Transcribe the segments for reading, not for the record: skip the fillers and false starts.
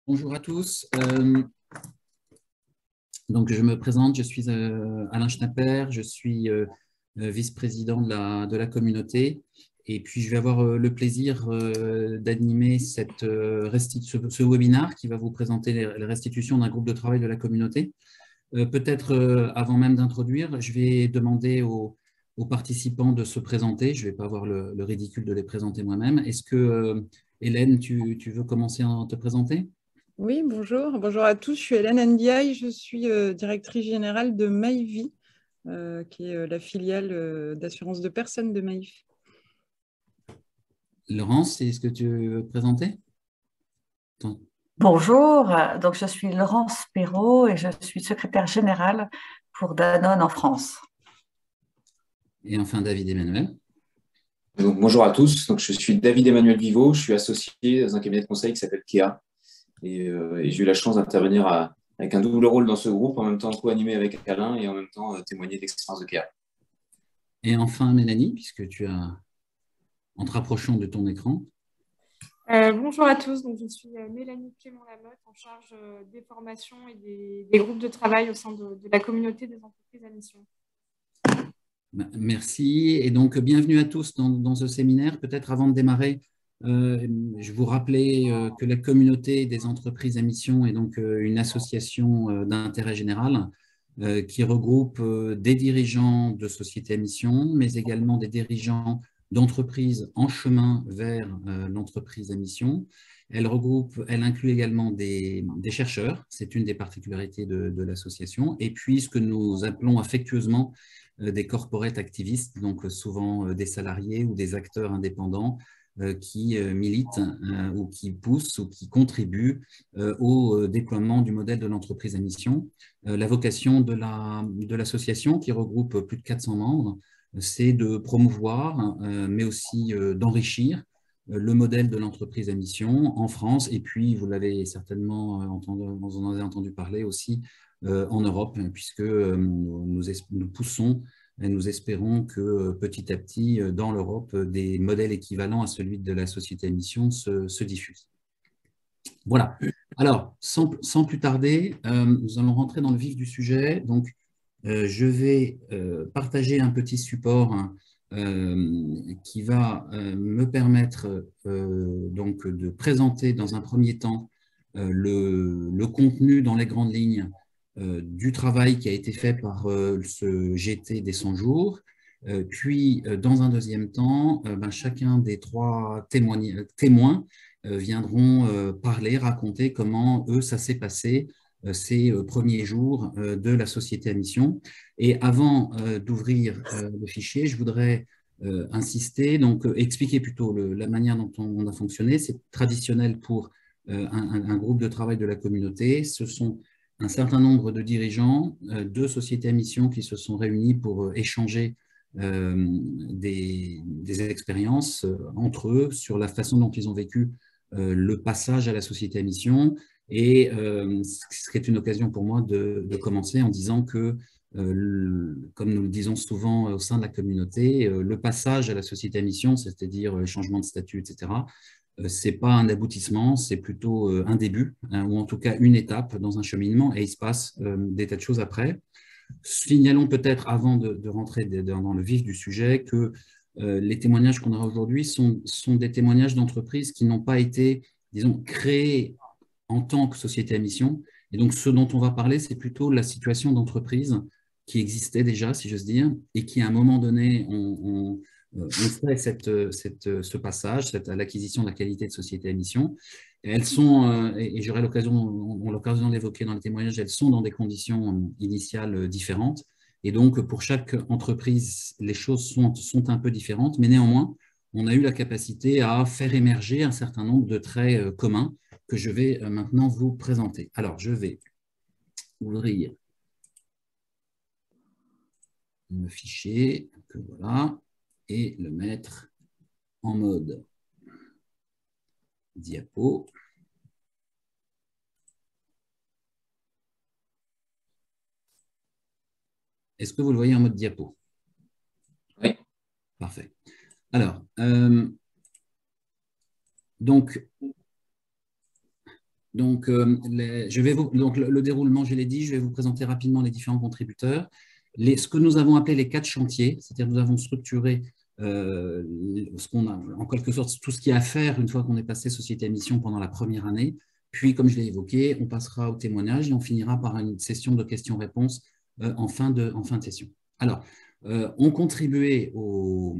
Bonjour à tous. Donc, je me présente, je suis Alain Schnapper, je suis vice-président de la communauté. Et puis, je vais avoir le plaisir d'animer ce webinaire qui va vous présenter les restitutions d'un groupe de travail de la communauté. Peut-être avant même d'introduire, je vais demander aux participants de se présenter. Je ne vais pas avoir le ridicule de les présenter moi-même. Est-ce que, Hélène, tu veux commencer à te présenter ? Oui, bonjour. Bonjour à tous. Je suis Hélène Ndiaye. Je suis directrice générale de Maïvi, qui est la filiale d'assurance de personnes de Maïf. Laurence, est-ce que tu veux te présenter? Bonjour, donc je suis Laurence Perrault et je suis secrétaire générale pour Danone en France. Et enfin, David Emmanuel. Donc, bonjour à tous, donc, je suis David Emmanuel Viveau, je suis associé dans un cabinet de conseil qui s'appelle KEA et j'ai eu la chance d'intervenir avec un double rôle dans ce groupe, en même temps co-animé avec Alain et en même temps témoigner d'expérience de KEA. Et enfin, Mélanie, puisque tu as, en te rapprochant de ton écran. Bonjour à tous, donc je suis Mélanie Clément-Lamotte, en charge des formations et des groupes de travail au sein de la communauté des entreprises à mission. Merci, et donc bienvenue à tous dans ce séminaire. Peut-être avant de démarrer, je vous rappelais que la communauté des entreprises à mission est donc une association d'intérêt général qui regroupe des dirigeants de sociétés à mission, mais également des dirigeants d'entreprises en chemin vers l'entreprise à mission. Elle inclut également des chercheurs, c'est une des particularités de l'association, et puis ce que nous appelons affectueusement des corporate activistes, donc souvent des salariés ou des acteurs indépendants qui militent ou qui poussent ou qui contribuent au déploiement du modèle de l'entreprise à mission. La vocation de l'association, qui regroupe plus de 400 membres, c'est de promouvoir, mais aussi d'enrichir le modèle de l'entreprise à mission en France, et puis, vous l'avez certainement vous en avez entendu parler aussi en Europe, puisque nous poussons et nous espérons que petit à petit, dans l'Europe, des modèles équivalents à celui de la société à mission se diffusent. Voilà. Alors, sans plus tarder, nous allons rentrer dans le vif du sujet. Donc, je vais partager un petit support qui va me permettre donc de présenter dans un premier temps le contenu dans les grandes lignes du travail qui a été fait par ce GT des 100 jours. Puis, dans un deuxième temps, chacun des trois témoins viendront parler, raconter comment eux, ça s'est passé ces premiers jours de la société à mission. Et avant d'ouvrir le fichier, je voudrais insister, donc expliquer plutôt la manière dont on a fonctionné. C'est traditionnel pour un groupe de travail de la communauté. Ce sont un certain nombre de dirigeants de sociétés à mission qui se sont réunis pour échanger des expériences entre eux sur la façon dont ils ont vécu le passage à la société à mission. Et ce qui est une occasion pour moi de commencer en disant que, comme nous le disons souvent au sein de la communauté, le passage à la société à mission, c'est-à-dire le changement de statut, etc., ce n'est pas un aboutissement, c'est plutôt un début, hein, ou en tout cas une étape dans un cheminement, et il se passe des tas de choses après. Signalons peut-être, avant de rentrer dans le vif du sujet, que les témoignages qu'on aura aujourd'hui sont des témoignages d'entreprises qui n'ont pas été, disons, créées en tant que société à mission. Et donc, ce dont on va parler, c'est plutôt la situation d'entreprise qui existait déjà, si j'ose dire, et qui, à un moment donné, on fait ce passage, l'acquisition de la qualité de société à mission. Et elles sont, et j'aurai l'occasion d'évoquer dans les témoignages, elles sont dans des conditions initiales différentes. Et donc, pour chaque entreprise, les choses sont un peu différentes, mais néanmoins, on a eu la capacité à faire émerger un certain nombre de traits communs que je vais maintenant vous présenter. Alors, je vais ouvrir le fichier, voilà, et le mettre en mode diapo. Est-ce que vous le voyez en mode diapo? Oui. Parfait. Alors, donc, Donc, le déroulement, je l'ai dit, je vais vous présenter rapidement les différents contributeurs. Ce que nous avons appelé les 4 chantiers, c'est-à-dire nous avons structuré ce qu'on a, en quelque sorte, tout ce qu'il y a à faire une fois qu'on est passé société à mission pendant la première année. Puis, comme je l'ai évoqué, on passera au témoignage et on finira par une session de questions-réponses en fin de session. Alors, ont contribué au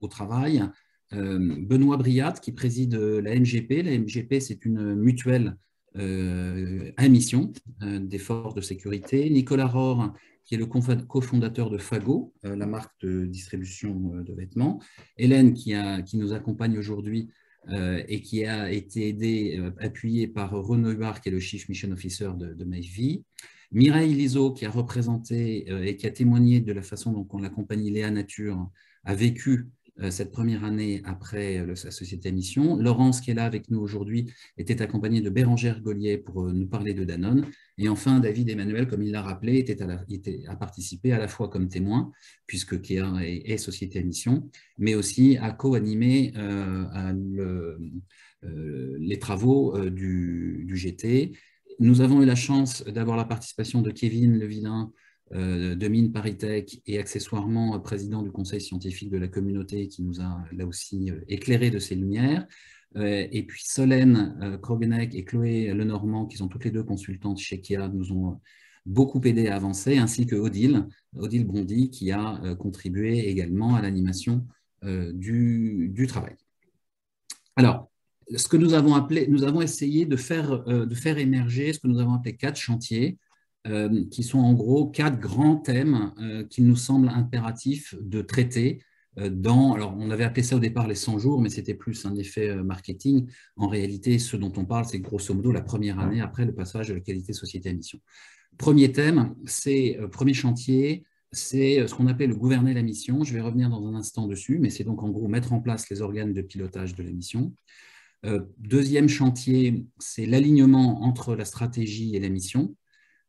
travail Benoît Briat, qui préside la MGP. La MGP, c'est une mutuelle à mission des forces de sécurité. Nicolas Rohr, qui est le cofondateur de Fago, la marque de distribution de vêtements. Hélène, qui nous accompagne aujourd'hui et qui a été appuyée par Renaud Huard, qui est le Chief Mission Officer de MyVie. Mireille Liso, qui a représenté et qui a témoigné de la façon dont la compagnie Léa Nature a vécu cette première année après la société à mission. Laurence, qui est là avec nous aujourd'hui, était accompagnée de Bérangère Gaulier pour nous parler de Danone. Et enfin, David Emmanuel, comme il l'a rappelé, a participé à la fois comme témoin, puisque Kéa est société à mission, mais aussi a co-animé les travaux du GT. Nous avons eu la chance d'avoir la participation de Kevin Levillain, de Mines ParisTech et accessoirement président du conseil scientifique de la communauté qui nous a là aussi éclairé de ses lumières. Et puis Solène Krogeneck et Chloé Lenormand, qui sont toutes les deux consultantes chez Kéa, nous ont beaucoup aidé à avancer, ainsi que Odile Bondy, qui a contribué également à l'animation du travail. Alors, ce que nous avons essayé de faire émerger ce que nous avons appelé 4 chantiers, qui sont en gros 4 grands thèmes qu'il nous semble impératif de traiter alors on avait appelé ça au départ les 100 jours, mais c'était plus un effet marketing. En réalité, ce dont on parle, c'est grosso modo la première année après le passage de la qualité société à mission. Premier thème, premier chantier, c'est ce qu'on appelle le gouverner la mission. Je vais revenir dans un instant dessus, mais c'est donc en gros mettre en place les organes de pilotage de la mission. Deuxième chantier, c'est l'alignement entre la stratégie et la mission.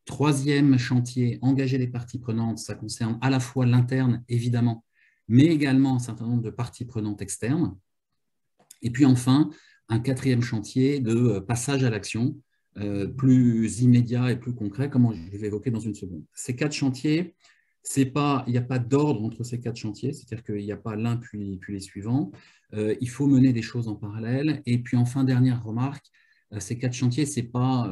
Troisième chantier, engager les parties prenantes. Ça concerne à la fois l'interne, évidemment, mais également un certain nombre de parties prenantes externes. Et puis enfin, un 4e chantier de passage à l'action, plus immédiat et plus concret, comme je vais évoquer dans une seconde. Ces 4 chantiers, il n'y a pas d'ordre entre ces 4 chantiers, c'est-à-dire qu'il n'y a pas l'un puis les suivants. Il faut mener des choses en parallèle. Et puis enfin, dernière remarque, ces 4 chantiers, ce n'est pas,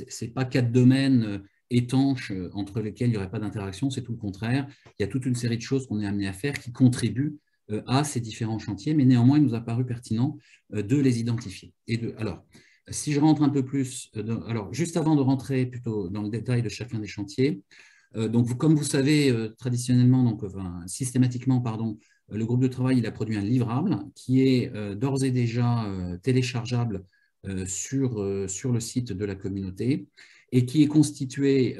c'est pas 4 domaines étanches entre lesquels il n'y aurait pas d'interaction, c'est tout le contraire. Il y a toute une série de choses qu'on est amené à faire qui contribuent à ces différents chantiers, mais néanmoins, il nous a paru pertinent de les identifier. Alors, si je rentre un peu plus, juste avant de rentrer plutôt dans le détail de chacun des chantiers, donc, comme vous savez, traditionnellement, systématiquement, le groupe de travail il a produit un livrable qui est d'ores et déjà téléchargeable sur le site de la communauté et qui est constitué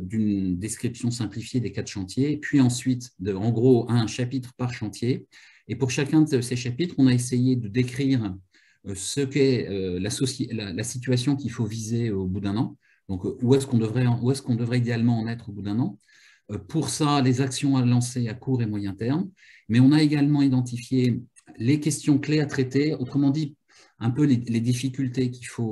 d'une description simplifiée des 4 chantiers, puis ensuite, en gros, un chapitre par chantier. Et pour chacun de ces chapitres, on a essayé de décrire ce qu'est la situation qu'il faut viser au bout d'un an. Donc, où est-ce qu'on devrait idéalement en être au bout d'un an? Pour ça, les actions à lancer à court et moyen terme, mais on a également identifié les questions clés à traiter, autrement dit, un peu les difficultés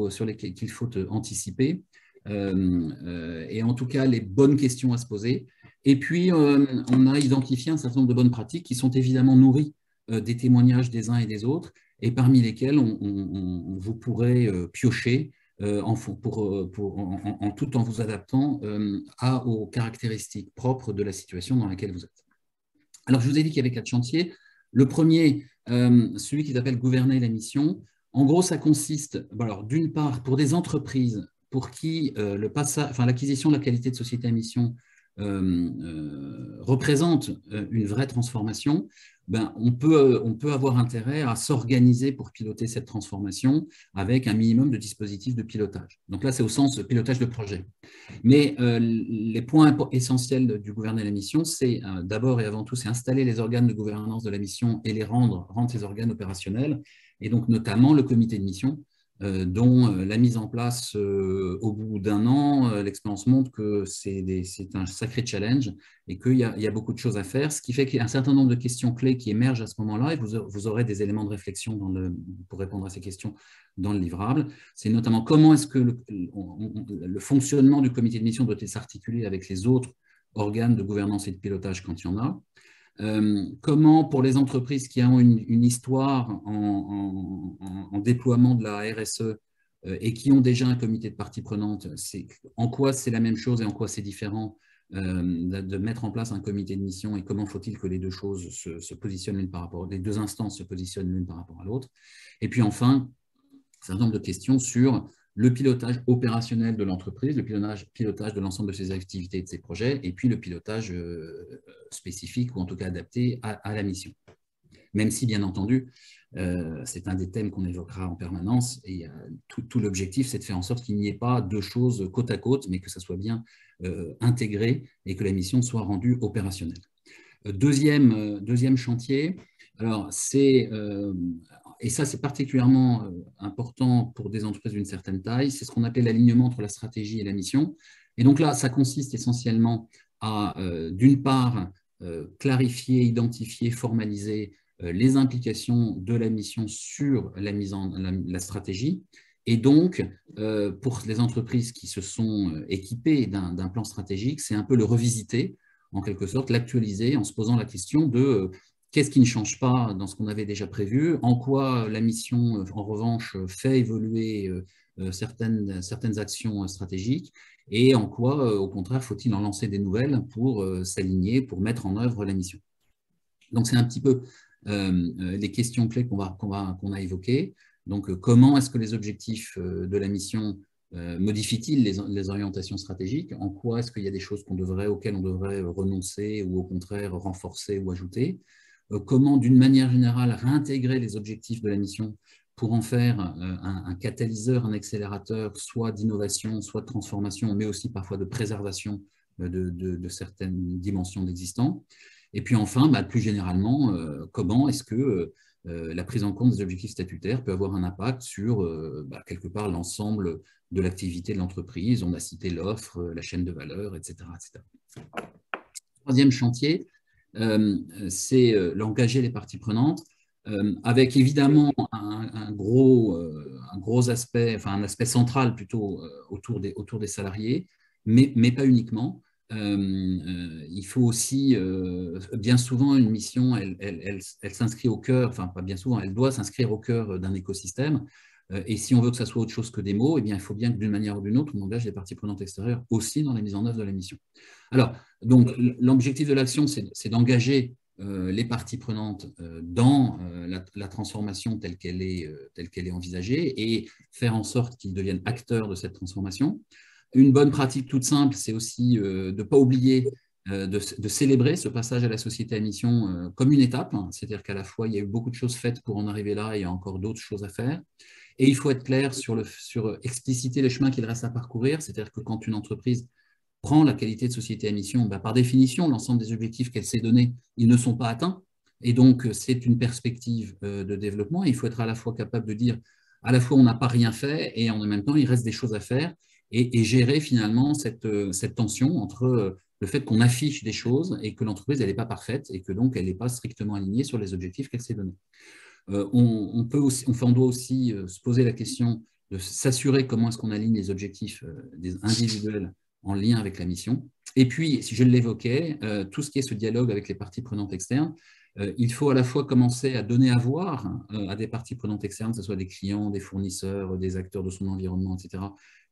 sur lesquelles il faut anticiper, et en tout cas, les bonnes questions à se poser. Et puis, on a identifié un certain nombre de bonnes pratiques qui sont évidemment nourries des témoignages des uns et des autres, et parmi lesquelles vous pourrez piocher tout en vous adaptant aux caractéristiques propres de la situation dans laquelle vous êtes. Alors, je vous ai dit qu'il y avait 4 chantiers. Le premier, celui qui s'appelle gouverner la mission, en gros, ça consiste, d'une part, pour des entreprises pour qui l'acquisition de la qualité de société à mission représente une vraie transformation, on peut avoir intérêt à s'organiser pour piloter cette transformation avec un minimum de dispositifs de pilotage. Donc là, c'est au sens de pilotage de projet. Mais les points essentiels du gouverner la mission, c'est d'abord et avant tout, c'est installer les organes de gouvernance de la mission et rendre ces organes opérationnels, et donc notamment le comité de mission, dont la mise en place au bout d'un an, l'expérience montre que c'est un sacré challenge et qu'il y a beaucoup de choses à faire, ce qui fait qu'il y a un certain nombre de questions clés qui émergent à ce moment-là et vous aurez des éléments de réflexion pour répondre à ces questions dans le livrable. C'est notamment comment est-ce que le fonctionnement du comité de mission doit s'articuler avec les autres organes de gouvernance et de pilotage quand il y en a. Comment, pour les entreprises qui ont une histoire en déploiement de la RSE et qui ont déjà un comité de parties prenantes, en quoi c'est la même chose et en quoi c'est différent de mettre en place un comité de mission et comment faut-il que les deux choses se positionnent l'une par rapport, les deux instances se positionnent l'une par rapport à l'autre. Et puis enfin, un certain nombre de questions sur le pilotage opérationnel de l'entreprise, le pilotage de l'ensemble de ses activités et de ses projets, et puis le pilotage spécifique ou en tout cas adapté à la mission. Même si, bien entendu, c'est un des thèmes qu'on évoquera en permanence, et tout l'objectif, c'est de faire en sorte qu'il n'y ait pas deux choses côte à côte, mais que ça soit bien intégré et que la mission soit rendue opérationnelle. Deuxième chantier, alors c'est... et ça, c'est particulièrement important pour des entreprises d'une certaine taille, c'est ce qu'on appelle l'alignement entre la stratégie et la mission. Et donc là, ça consiste essentiellement à, d'une part, clarifier, identifier, formaliser les implications de la mission sur la stratégie. Et donc, pour les entreprises qui se sont équipées d'un plan stratégique, c'est un peu le revisiter, en quelque sorte, l'actualiser en se posant la question de qu'est-ce qui ne change pas dans ce qu'on avait déjà prévu, en quoi la mission, en revanche, fait évoluer certaines actions stratégiques, et en quoi, au contraire, faut-il en lancer des nouvelles pour s'aligner, pour mettre en œuvre la mission. Donc, c'est un petit peu les questions clés qu'on a évoquées. Donc, comment est-ce que les objectifs de la mission modifie-t-il les orientations stratégiques? En quoi est-ce qu'il y a des choses auxquelles on devrait renoncer ou au contraire renforcer ou ajouter? Comment, d'une manière générale, réintégrer les objectifs de la mission pour en faire un catalyseur, un accélérateur, soit d'innovation, soit de transformation, mais aussi parfois de préservation de certaines dimensions d'existant. Et puis enfin, plus généralement, comment est-ce que la prise en compte des objectifs statutaires peut avoir un impact sur, quelque part, l'ensemble de l'activité de l'entreprise. On a cité l'offre, la chaîne de valeur, etc. etc. Troisième chantier, c'est l'engager les parties prenantes, avec évidemment un gros aspect, enfin un aspect central plutôt autour des salariés, mais pas uniquement. Il faut aussi, bien souvent, une mission, elle s'inscrit au cœur, enfin pas bien souvent, elle doit s'inscrire au cœur d'un écosystème. Et si on veut que ça soit autre chose que des mots, eh bien, il faut bien que d'une manière ou d'une autre, on engage les parties prenantes extérieures aussi dans la mise en œuvre de la mission. Alors, donc, l'objectif de l'action, c'est d'engager les parties prenantes dans la transformation telle qu'elle est envisagée et faire en sorte qu'ils deviennent acteurs de cette transformation. Une bonne pratique toute simple, c'est aussi de ne pas oublier de célébrer ce passage à la société à mission comme une étape, hein, c'est-à-dire qu'à la fois, il y a eu beaucoup de choses faites pour en arriver là, et il y a encore d'autres choses à faire. Et il faut être clair sur expliciter les chemins qu'il reste à parcourir, c'est-à-dire que quand une entreprise prend la qualité de société à mission, par définition, l'ensemble des objectifs qu'elle s'est donnés, ils ne sont pas atteints. Et donc, c'est une perspective de développement. Et il faut être à la fois capable de dire, à la fois, on n'a pas rien fait, et en même temps, il reste des choses à faire, et gérer finalement cette tension entre le fait qu'on affiche des choses et que l'entreprise, elle n'est pas parfaite, et que donc, elle n'est pas strictement alignée sur les objectifs qu'elle s'est donnés. On doit aussi se poser la question de s'assurer comment est-ce qu'on aligne les objectifs des individuels en lien avec la mission. Et puis, si je l'évoquais, tout ce qui est ce dialogue avec les parties prenantes externes, il faut à la fois commencer à donner à voir à des parties prenantes externes, que ce soit des clients, des fournisseurs, des acteurs de son environnement, etc.,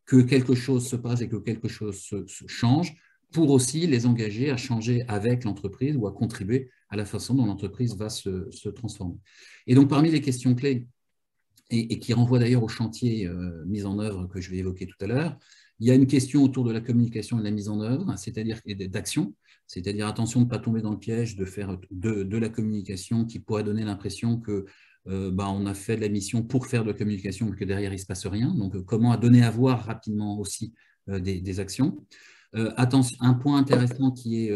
que quelque chose se passe et que quelque chose se change, pour aussi les engager à changer avec l'entreprise ou à contribuer à la façon dont l'entreprise va se transformer. Et donc, parmi les questions clés, et qui renvoient d'ailleurs au chantier mise en œuvre que je vais évoquer tout à l'heure, il y a une question autour de la communication et de la mise en œuvre, c'est-à-dire d'action, c'est-à-dire attention de ne pas tomber dans le piège de faire de la communication qui pourrait donner l'impression que on a fait de la mission pour faire de la communication, mais que derrière il ne se passe rien. Donc, comment donner à voir rapidement aussi des actions. Un point intéressant qui est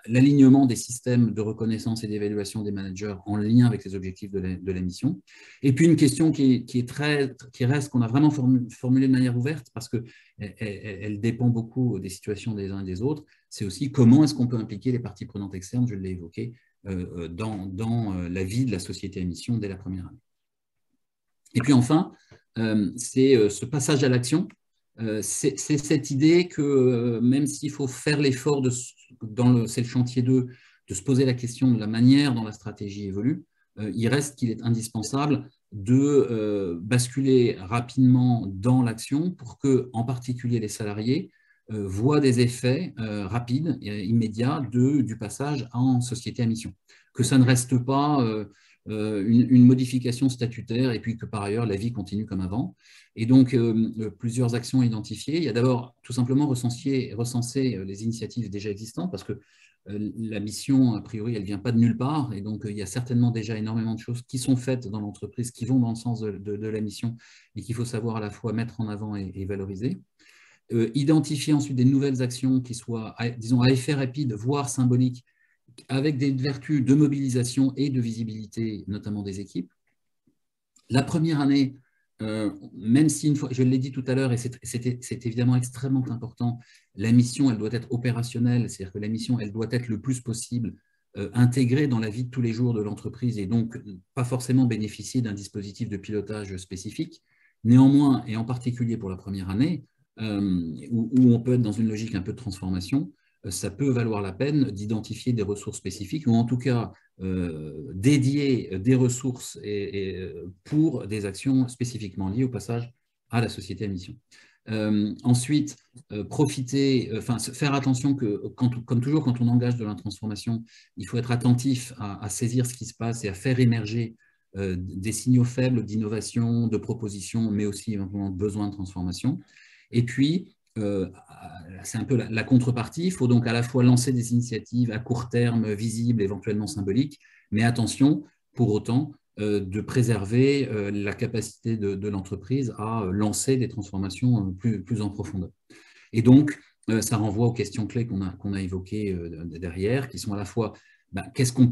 l'alignement des systèmes de reconnaissance et d'évaluation des managers en lien avec les objectifs de la mission. Et puis une question qui reste, qu'on a vraiment formulée de manière ouverte, parce qu'elle dépend beaucoup des situations des uns et des autres, c'est aussi comment est-ce qu'on peut impliquer les parties prenantes externes, je l'ai évoqué, dans la vie de la société à mission dès la première année. Et puis enfin, c'est ce passage à l'action. C'est cette idée que même s'il faut faire l'effort, c'est le chantier 2, de se poser la question de la manière dont la stratégie évolue, il reste qu'il est indispensable de basculer rapidement dans l'action pour que, en particulier les salariés, voient des effets rapides et immédiats du passage en société à mission. Que ça ne reste pas une modification statutaire et puis que par ailleurs la vie continue comme avant. Et donc plusieurs actions identifiées. Il y a d'abord tout simplement recenser les initiatives déjà existantes, parce que la mission, a priori, elle ne vient pas de nulle part, et donc il y a certainement déjà énormément de choses qui sont faites dans l'entreprise, qui vont dans le sens de la mission, et qu'il faut savoir à la fois mettre en avant et valoriser. Identifier ensuite des nouvelles actions qui soient, disons, à effet rapide, voire symbolique, avec des vertus de mobilisation et de visibilité, notamment des équipes. La première année, même si, une fois, je l'ai dit tout à l'heure, et c'est évidemment extrêmement important, la mission, elle doit être opérationnelle, c'est-à-dire que la mission, elle doit être le plus possible intégrée dans la vie de tous les jours de l'entreprise et donc pas forcément bénéficier d'un dispositif de pilotage spécifique. Néanmoins, et en particulier pour la première année, où on peut être dans une logique un peu de transformation, ça peut valoir la peine d'identifier des ressources spécifiques ou en tout cas dédier des ressources pour des actions spécifiquement liées au passage à la société à mission. Ensuite, faire attention que, comme toujours, quand on engage de la transformation, il faut être attentif à saisir ce qui se passe et à faire émerger des signaux faibles d'innovation, de proposition, mais aussi éventuellement de besoin de transformation. Et puis, c'est un peu la contrepartie, il faut donc à la fois lancer des initiatives à court terme, visibles, éventuellement symboliques, mais attention, pour autant, de préserver la capacité de l'entreprise à lancer des transformations plus en profondeur. Et donc, ça renvoie aux questions clés qu'on a évoquées derrière, qui sont à la fois quels sont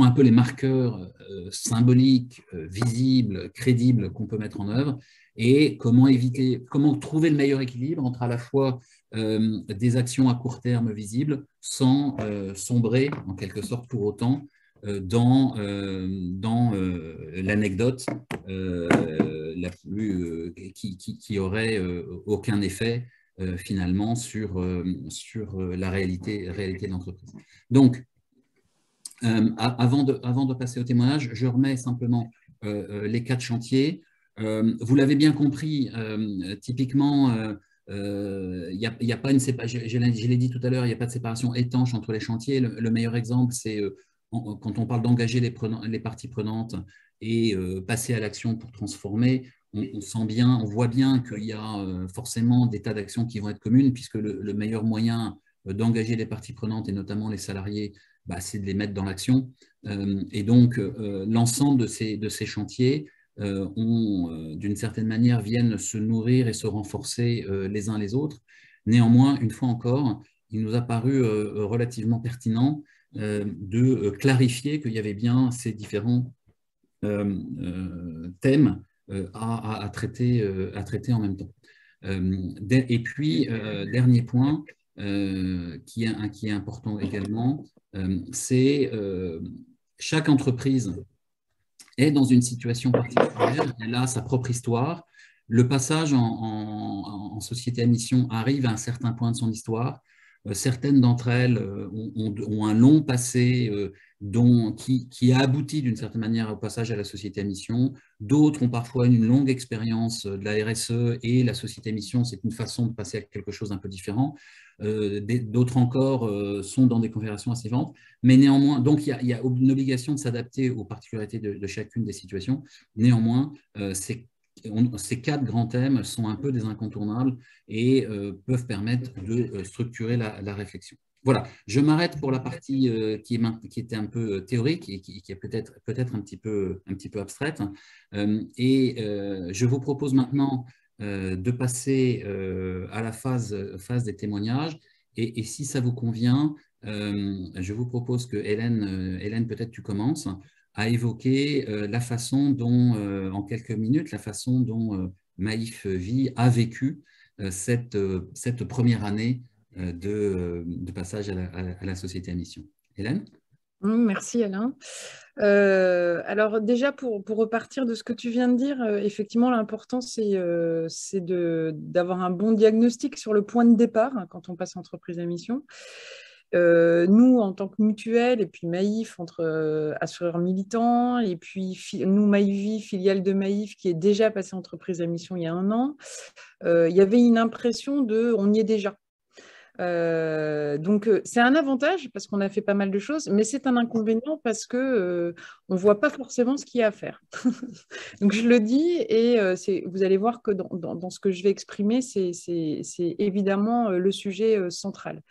un peu les marqueurs symboliques, visibles, crédibles qu'on peut mettre en œuvre, et comment trouver le meilleur équilibre entre à la fois des actions à court terme visibles sans sombrer en quelque sorte pour autant dans l'anecdote qui aurait aucun effet finalement sur la réalité de l'entreprise. Donc, avant de passer au témoignage, je remets simplement les 4 chantiers. Vous l'avez bien compris, typiquement, il n'y a pas une séparation, je l'ai dit tout à l'heure, il n'y a pas de séparation étanche entre les chantiers. Le meilleur exemple, c'est quand on parle d'engager les parties prenantes et passer à l'action pour transformer, on voit bien qu'il y a forcément des tas d'actions qui vont être communes, puisque le meilleur moyen d'engager les parties prenantes, et notamment les salariés, c'est de les mettre dans l'action. Et donc, l'ensemble de ces chantiers d'une certaine manière, viennent se nourrir et se renforcer les uns les autres. Néanmoins, une fois encore, il nous a paru relativement pertinent de clarifier qu'il y avait bien ces différents thèmes à traiter en même temps. Et puis, dernier point qui est important également, c'est chaque entreprise est dans une situation particulière, elle a sa propre histoire. Le passage en société à mission arrive à un certain point de son histoire. Certaines d'entre elles ont un long passé qui a abouti d'une certaine manière au passage à la société à mission. D'autres ont parfois une longue expérience de la RSE et la société à mission, c'est une façon de passer à quelque chose d'un peu différent. D'autres encore sont dans des configurations assez différentes. Mais néanmoins, donc il y a une obligation de s'adapter aux particularités de chacune des situations. Néanmoins, ces 4 grands thèmes sont un peu des incontournables et peuvent permettre de structurer la réflexion. Voilà, je m'arrête pour la partie qui était un peu théorique et qui est peut-être un petit peu abstraite. Je vous propose maintenant de passer à la phase des témoignages. Et si ça vous convient, je vous propose que Hélène, peut-être tu commences à évoquer la façon dont, en quelques minutes, la façon dont Maïf Vie a vécu cette première année de passage à la société à mission. Hélène ? Merci Alain. Alors déjà, pour repartir de ce que tu viens de dire, effectivement, l'important, c'est d'avoir un bon diagnostic sur le point de départ hein, quand on passe entreprise à mission. Nous, en tant que mutuelle, et puis Maïf, entre assureurs militants, et puis nous, Maïvi, filiale de Maïf, qui est déjà passée entreprise à mission il y a 1 an, il y avait une impression de « on y est déjà ». Donc, c'est un avantage parce qu'on a fait pas mal de choses, mais c'est un inconvénient parce que on ne voit pas forcément ce qu'il y a à faire. Donc, je le dis et vous allez voir que dans ce que je vais exprimer, c'est évidemment le sujet central.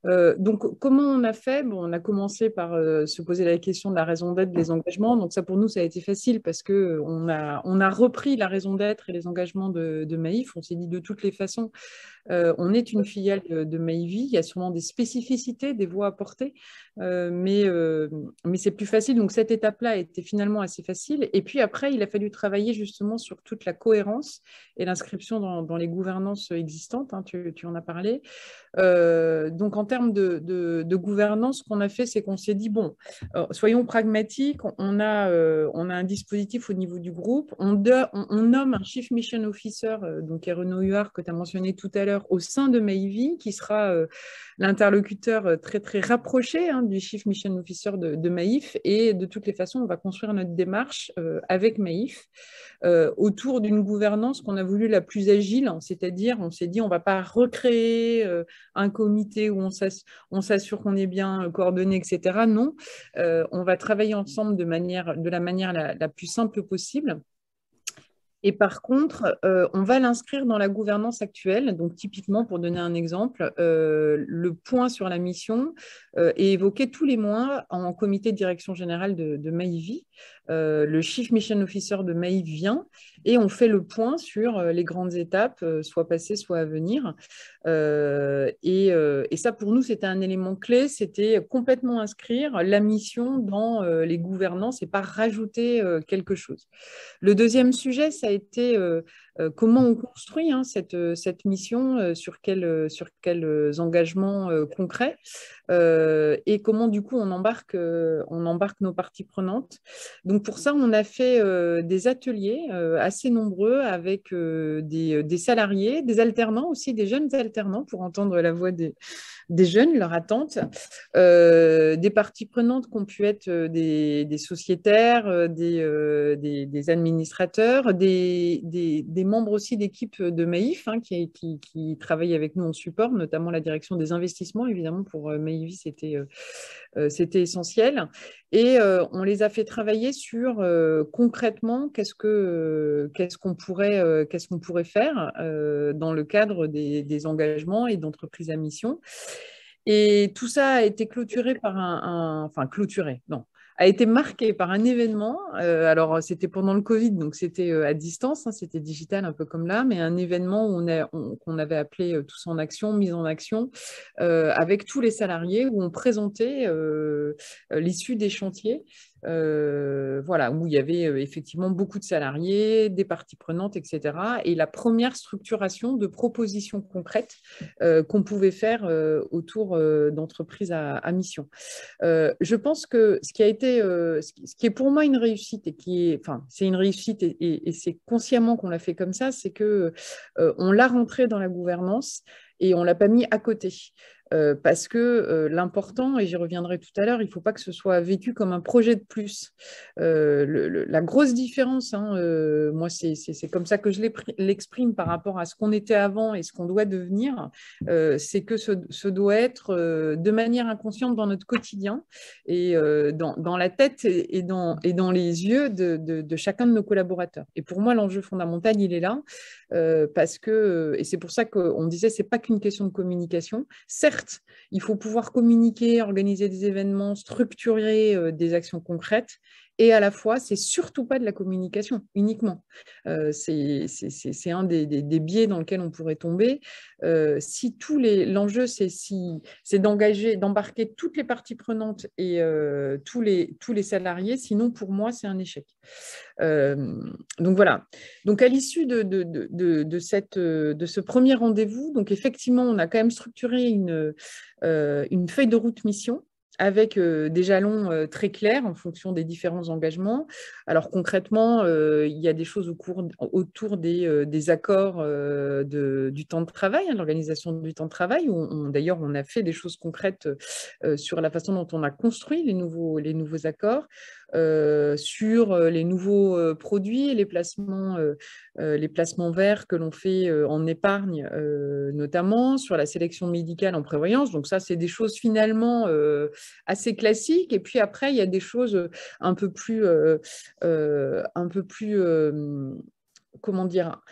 Donc, comment on a fait? Bon, on a commencé par se poser la question de la raison d'être des engagements. Donc, ça, pour nous, ça a été facile parce qu'on a repris la raison d'être et les engagements de Maïf. On s'est dit de toutes les façons, on est une filiale de Maïvi. Il y a sûrement des spécificités, des voies à porter, mais c'est plus facile. Donc, cette étape-là a été finalement assez facile. Et puis après, il a fallu travailler justement sur toute la cohérence et l'inscription dans les gouvernances existantes. Hein, tu en as parlé. Donc, en termes de gouvernance, ce qu'on a fait, c'est qu'on s'est dit, bon, soyons pragmatiques, on a un dispositif au niveau du groupe, on nomme un Chief Mission Officer, donc Renaud Huard, que tu as mentionné tout à l'heure, au sein de Maïvi, qui sera l'interlocuteur très, très rapproché hein, du Chief Mission Officer de Maïf, et de toutes les façons, on va construire notre démarche avec Maïf autour d'une gouvernance qu'on a voulu la plus agile, hein, c'est-à-dire on s'est dit on ne va pas recréer un comité où on s'assure qu'on est bien coordonné, etc. Non, on va travailler ensemble de la manière la plus simple possible. Et par contre, on va l'inscrire dans la gouvernance actuelle. Donc, typiquement, pour donner un exemple, le point sur la mission est évoqué tous les mois en comité de direction générale de Maïvi. Le Chief Mission Officer de Maïf vient et on fait le point sur les grandes étapes, soit passées, soit à venir. Et ça, pour nous, c'était un élément clé. C'était complètement inscrire la mission dans les gouvernances et pas rajouter quelque chose. Le deuxième sujet, ça a été comment on construit hein, cette mission, sur quels engagements concrets et comment du coup on embarque nos parties prenantes. Donc pour ça, on a fait des ateliers assez nombreux avec des salariés, des alternants aussi, des jeunes alternants pour entendre la voix des jeunes, leur attente, des parties prenantes qui ont pu être des sociétaires, des administrateurs, des membres aussi d'équipe de Maïf hein, qui travaillent avec nous en support, notamment la direction des investissements, évidemment pour Maïvi, c'était essentiel. Et on les a fait travailler sur concrètement qu'est-ce qu'on pourrait faire dans le cadre des engagements et d'entreprises à mission. Et tout ça a été clôturé par a été marqué par un événement. Alors, c'était pendant le Covid, donc c'était à distance, hein, c'était digital un peu comme là, mais un événement où qu'on avait appelé Tous en action, mise en action, avec tous les salariés, où on présentait l'issue des chantiers. Voilà, où il y avait effectivement beaucoup de salariés, des parties prenantes, etc. Et la première structuration de propositions concrètes qu'on pouvait faire autour d'entreprises à mission. Je pense que ce qui est pour moi une réussite c'est une réussite et c'est consciemment qu'on l'a fait comme ça, c'est que on l'a rentré dans la gouvernance et on l'a pas mis à côté. Parce que l'important, et j'y reviendrai tout à l'heure, il ne faut pas que ce soit vécu comme un projet de plus. La grosse différence, hein, moi c'est comme ça que je l'exprime par rapport à ce qu'on était avant et ce qu'on doit devenir, c'est que ce doit être de manière inconsciente dans notre quotidien et dans la tête et dans les yeux de chacun de nos collaborateurs. Et pour moi, l'enjeu fondamental, il est là, parce que, et c'est pour ça qu'on disait, ce n'est pas qu'une question de communication. Certes, il faut pouvoir communiquer, organiser des événements, structurer des actions concrètes, et à la fois, c'est surtout pas de la communication uniquement. C'est un des biais dans lequel on pourrait tomber. Si l'enjeu, c'est d'embarquer toutes les parties prenantes et tous les salariés, sinon pour moi, c'est un échec. Donc voilà. Donc à l'issue de ce premier rendez-vous, donc effectivement, on a quand même structuré une feuille de route mission avec des jalons très clairs en fonction des différents engagements. Alors concrètement, il y a des choses autour des accords du temps de travail, hein, l'organisation du temps de travail, où d'ailleurs on a fait des choses concrètes sur la façon dont on a construit les nouveaux accords, sur les nouveaux produits et les placements verts que l'on fait en épargne, notamment, sur la sélection médicale en prévoyance. Donc ça, c'est des choses finalement assez classiques. Et puis après, il y a des choses un peu plus comment dire,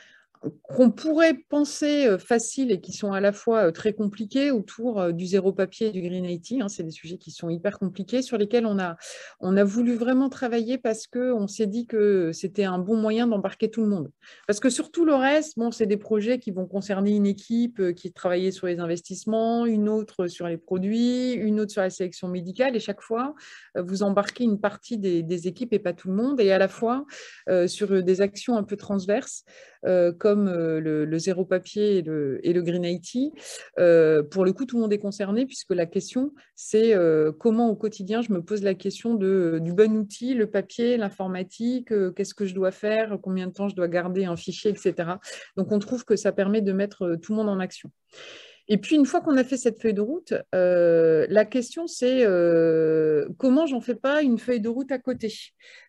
qu'on pourrait penser faciles et qui sont à la fois très compliqués autour du zéro papier et du Green IT. Hein, c'est des sujets qui sont hyper compliqués, sur lesquels on a voulu vraiment travailler parce qu'on s'est dit que c'était un bon moyen d'embarquer tout le monde. Parce que sur tout le reste, bon, c'est des projets qui vont concerner une équipe qui travaillait sur les investissements, une autre sur les produits, une autre sur la sélection médicale, et chaque fois, vous embarquez une partie des équipes et pas tout le monde, et à la fois sur des actions un peu transverses, comme le zéro papier et le Green IT. Pour le coup, tout le monde est concerné, puisque la question, c'est comment au quotidien je me pose la question du bon outil, le papier, l'informatique, qu'est-ce que je dois faire, combien de temps je dois garder un fichier, etc. Donc, on trouve que ça permet de mettre tout le monde en action. Et puis, une fois qu'on a fait cette feuille de route, la question, c'est comment j'en fais pas une feuille de route à côté ?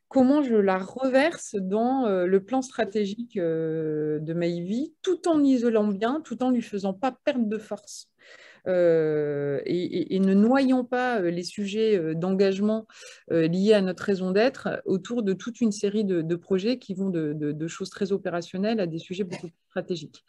Comment je la reverse dans le plan stratégique de Maïvi, tout en l'isolant bien, tout en ne lui faisant pas perdre de force. Et ne noyant pas les sujets d'engagement liés à notre raison d'être autour de toute une série de projets qui vont de choses très opérationnelles à des sujets beaucoup plus stratégiques.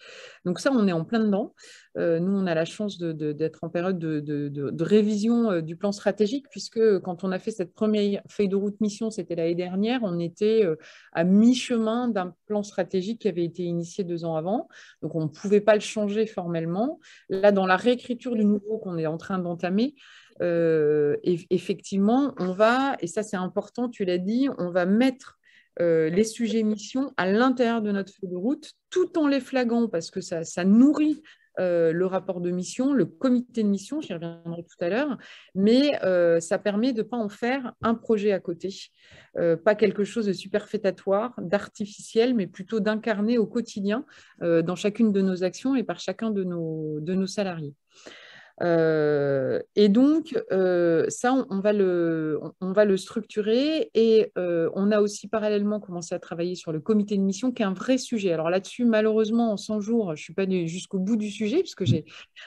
Donc ça, on est en plein dedans. Nous, on a la chance d'être en période de révision du plan stratégique, puisque quand on a fait cette première feuille de route mission, c'était l'année dernière, on était à mi-chemin d'un plan stratégique qui avait été initié 2 ans avant. Donc, on ne pouvait pas le changer formellement. Là, dans la réécriture du nouveau qu'on est en train d'entamer, effectivement, on va, et ça c'est important, tu l'as dit, on va mettre les sujets missions à l'intérieur de notre feuille de route, tout en les flaguant, parce que ça nourrit le rapport de mission, le comité de mission, j'y reviendrai tout à l'heure, mais ça permet de ne pas en faire un projet à côté, pas quelque chose de superfétatoire, d'artificiel, mais plutôt d'incarner au quotidien dans chacune de nos actions et par chacun de nos salariés. Et donc, ça, on va le structurer, et on a aussi parallèlement commencé à travailler sur le comité de mission, qui est un vrai sujet. Alors là-dessus, malheureusement, en 100 jours, je ne suis pas allée jusqu'au bout du sujet, puisque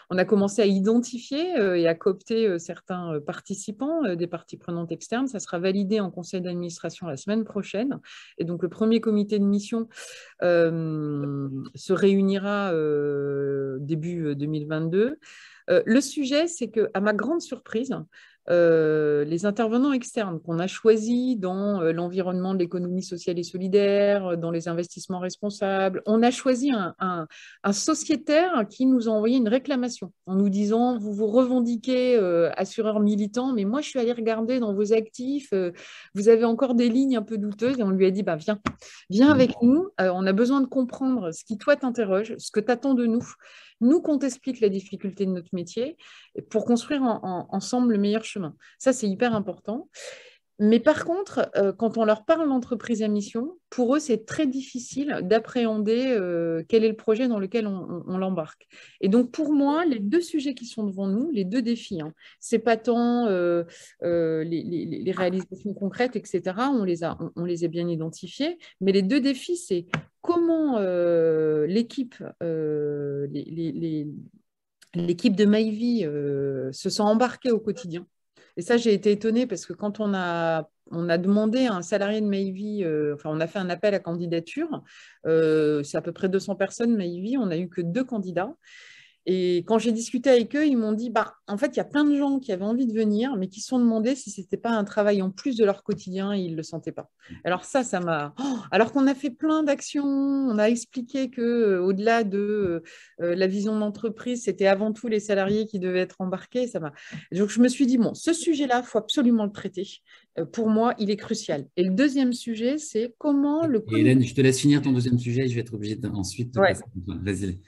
on a commencé à identifier et à coopter certains participants, des parties prenantes externes. Ça sera validé en conseil d'administration la semaine prochaine. Et donc, le premier comité de mission se réunira début 2022. Le sujet, c'est qu'à ma grande surprise, les intervenants externes qu'on a choisis dans l'environnement de l'économie sociale et solidaire, dans les investissements responsables, on a choisi un sociétaire qui nous a envoyé une réclamation en nous disant « Vous vous revendiquez assureur militant, mais moi, je suis allé regarder dans vos actifs, vous avez encore des lignes un peu douteuses. » Et on lui a dit « Viens avec nous, on a besoin de comprendre ce qui, toi, t'interroge, ce que tu attends de nous. » Nous, qu'on t'explique la difficulté de notre métier pour construire ensemble le meilleur chemin. Ça, c'est hyper important. Mais par contre, quand on leur parle d'entreprise à mission, pour eux, c'est très difficile d'appréhender quel est le projet dans lequel on l'embarque. Et donc, pour moi, les 2 sujets qui sont devant nous, les 2 défis, hein, c'est pas tant les réalisations concrètes, etc., on les a bien identifiés, mais les 2 défis, c'est comment l'équipe de Maïvi se sent embarquée au quotidien. Et ça, j'ai été étonnée parce que quand on a demandé à un salarié de Maïvi, enfin, on a fait un appel à candidature, c'est à peu près 200 personnes Maïvi, on n'a eu que 2 candidats. Et quand j'ai discuté avec eux, ils m'ont dit, bah, en fait, il y a plein de gens qui avaient envie de venir, mais qui se sont demandé si ce n'était pas un travail en plus de leur quotidien et ils ne le sentaient pas. Alors ça m'a... alors qu'on a fait plein d'actions, on a expliqué qu'au-delà de la vision d'entreprise, c'était avant tout les salariés qui devaient être embarqués. Donc je me suis dit, bon, ce sujet-là, il faut absolument le traiter. Pour moi, il est crucial. Et le deuxième sujet, c'est comment le... Et Hélène, je te laisse finir ton deuxième sujet et je vais être obligée ensuite de passer. Vas-y.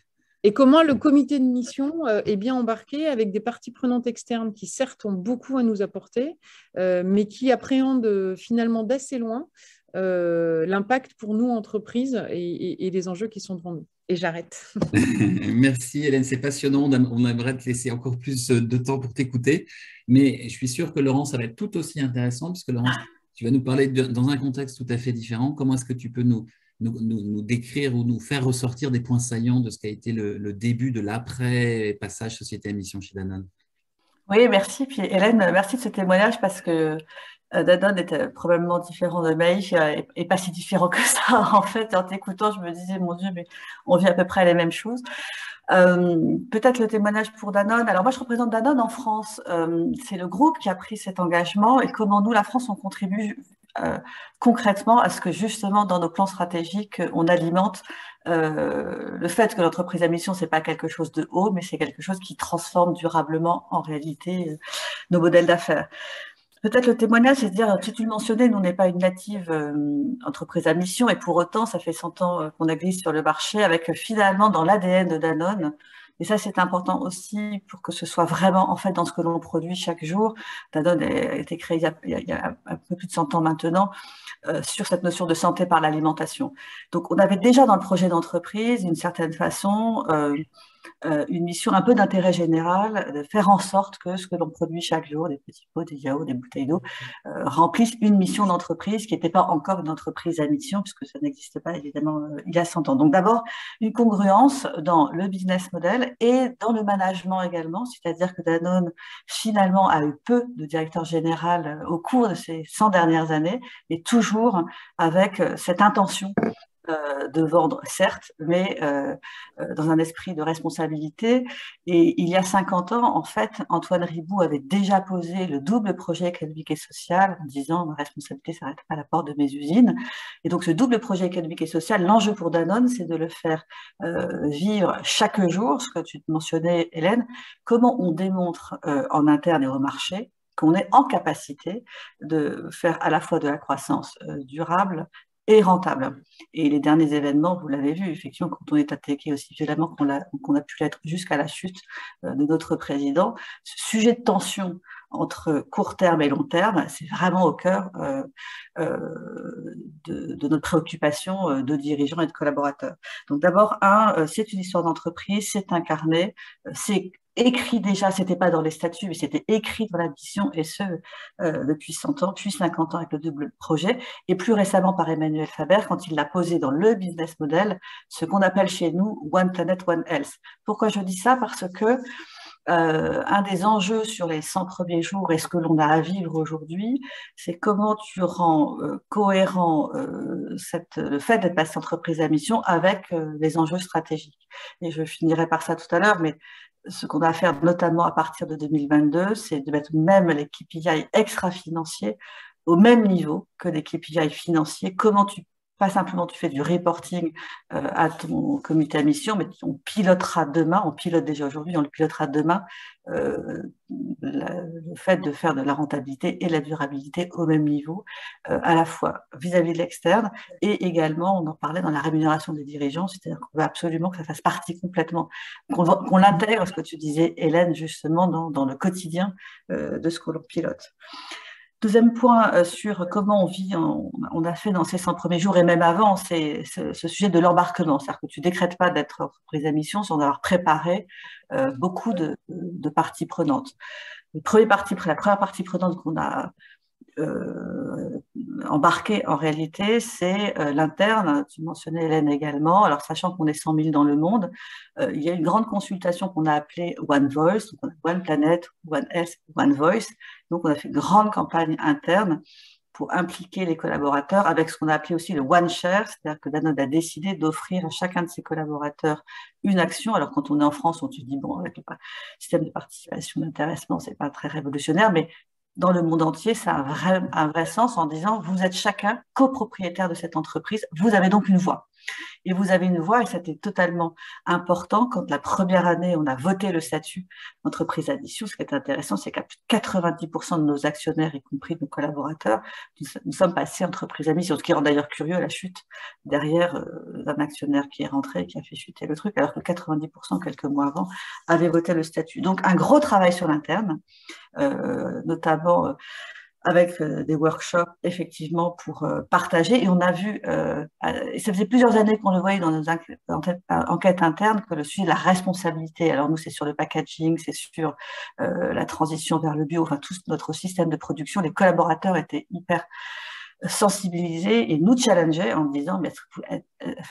Et comment le comité de mission est bien embarqué avec des parties prenantes externes qui, certes, ont beaucoup à nous apporter, mais qui appréhendent finalement d'assez loin l'impact pour nous, entreprises, et les enjeux qui sont devant nous. Et j'arrête. Merci Hélène, c'est passionnant. On aimerait te laisser encore plus de temps pour t'écouter, mais je suis sûr que Laurent, ça va être tout aussi intéressant, puisque Laurent, tu vas nous parler dans un contexte tout à fait différent. Comment est-ce que tu peux nous décrire ou nous faire ressortir des points saillants de ce qu'a été le début de l'après-passage société à mission chez Danone? Oui, merci. Puis Hélène, merci de ce témoignage parce que Danone était probablement différent de Maïf et pas si différent que ça. En fait, en t'écoutant, je me disais, mon Dieu, mais on vit à peu près les mêmes choses. Peut-être le témoignage pour Danone. Alors moi, je représente Danone en France. C'est le groupe qui a pris cet engagement et comment nous, la France, on contribue concrètement à ce que justement dans nos plans stratégiques, on alimente le fait que l'entreprise à mission, c'est pas quelque chose de haut, mais c'est quelque chose qui transforme durablement en réalité nos modèles d'affaires. Peut-être le témoignage, c'est de dire, tu le mentionnais, nous, on n'est pas une native entreprise à mission, et pour autant, ça fait 100 ans qu'on existe sur le marché, avec finalement dans l'ADN de Danone, et ça, c'est important aussi pour que ce soit vraiment en fait dans ce que l'on produit chaque jour. Danone a été créé il y a un peu plus de 100 ans maintenant, sur cette notion de santé par l'alimentation. Donc, on avait déjà dans le projet d'entreprise, d'une certaine façon, une mission un peu d'intérêt général, de faire en sorte que ce que l'on produit chaque jour, des petits pots, des yaourts, des bouteilles d'eau, remplisse une mission d'entreprise qui n'était pas encore une entreprise à mission, puisque ça n'existait pas évidemment il y a 100 ans. Donc d'abord, une congruence dans le business model et dans le management également, c'est-à-dire que Danone finalement a eu peu de directeur général au cours de ces 100 dernières années, mais toujours avec cette intention de vendre, certes, mais dans un esprit de responsabilité. Et il y a 50 ans, en fait, Antoine Riboud avait déjà posé le double projet économique et social en disant « ma responsabilité s'arrête pas à la porte de mes usines ». Et donc, ce double projet économique et social, l'enjeu pour Danone, c'est de le faire vivre chaque jour, ce que tu mentionnais, Hélène, comment on démontre en interne et au marché qu'on est en capacité de faire à la fois de la croissance durable et rentable. Et les derniers événements, vous l'avez vu, effectivement, quand on est attaqué aussi violemment qu'on a pu l'être jusqu'à la chute de notre président, ce sujet de tension entre court terme et long terme, c'est vraiment au cœur de notre préoccupation de dirigeants et de collaborateurs. Donc d'abord, c'est une histoire d'entreprise, c'est incarné, c'est écrit déjà, c'était pas dans les statuts, mais c'était écrit dans la mission, et ce, depuis 100 ans, depuis 50 ans avec le double projet, et plus récemment par Emmanuel Faber, quand il l'a posé dans le business model, ce qu'on appelle chez nous One Planet, One Health. Pourquoi je dis ça? Parce que un des enjeux sur les 100 premiers jours et ce que l'on a à vivre aujourd'hui, c'est comment tu rends cohérent le fait d'être passé entreprise à mission avec les enjeux stratégiques. Et je finirai par ça tout à l'heure, mais ce qu'on va faire notamment à partir de 2022, c'est de mettre même les KPI extra-financiers au même niveau que les KPI financiers. Comment pas simplement tu fais du reporting à ton comité à mission, mais on pilotera demain, on pilote déjà aujourd'hui, on le pilotera demain, le fait de faire de la rentabilité et de la durabilité au même niveau, à la fois vis-à-vis de l'externe et également, on en parlait dans la rémunération des dirigeants, c'est-à-dire qu'on veut absolument que ça fasse partie complètement, qu'on l'intègre, ce que tu disais, Hélène, justement, dans le quotidien de ce que l'on pilote. Deuxième point sur comment on vit, on a fait dans ces 100 premiers jours et même avant, c'est ce sujet de l'embarquement. C'est-à-dire que tu décrètes pas d'être entreprise à mission sans avoir préparé beaucoup de parties prenantes. La première partie prenante qu'on a embarqué en réalité, c'est l'interne. Tu mentionnais Hélène également. Alors, sachant qu'on est 100 000 dans le monde, il y a une grande consultation qu'on a appelée One Voice, donc One Planet, One Health, One Voice. Donc, on a fait une grande campagne interne pour impliquer les collaborateurs avec ce qu'on a appelé aussi le one share, c'est-à-dire que Danone a décidé d'offrir à chacun de ses collaborateurs une action. Alors quand on est en France, on se dit, bon, avec le système de participation, d'intéressement, c'est pas très révolutionnaire, mais dans le monde entier, ça a un vrai sens en disant, vous êtes chacun copropriétaire de cette entreprise, vous avez donc une voix. Et vous avez une voix, et c'était totalement important quand la première année, on a voté le statut d'entreprise à mission. Ce qui est intéressant, c'est qu'à plus de 90% de nos actionnaires, y compris nos collaborateurs, nous sommes passés entreprise à mission, ce qui rend d'ailleurs curieux la chute derrière d'un actionnaire qui est rentré et qui a fait chuter le truc, alors que 90%, quelques mois avant, avaient voté le statut. Donc, un gros travail sur l'interne, notamment avec des workshops, effectivement, pour partager. Et on a vu, et ça faisait plusieurs années qu'on le voyait dans nos enquêtes internes, que le sujet de la responsabilité, alors nous, c'est sur le packaging, c'est sur la transition vers le bio, enfin, tout notre système de production, les collaborateurs étaient hyper sensibiliser et nous challenger en disant mais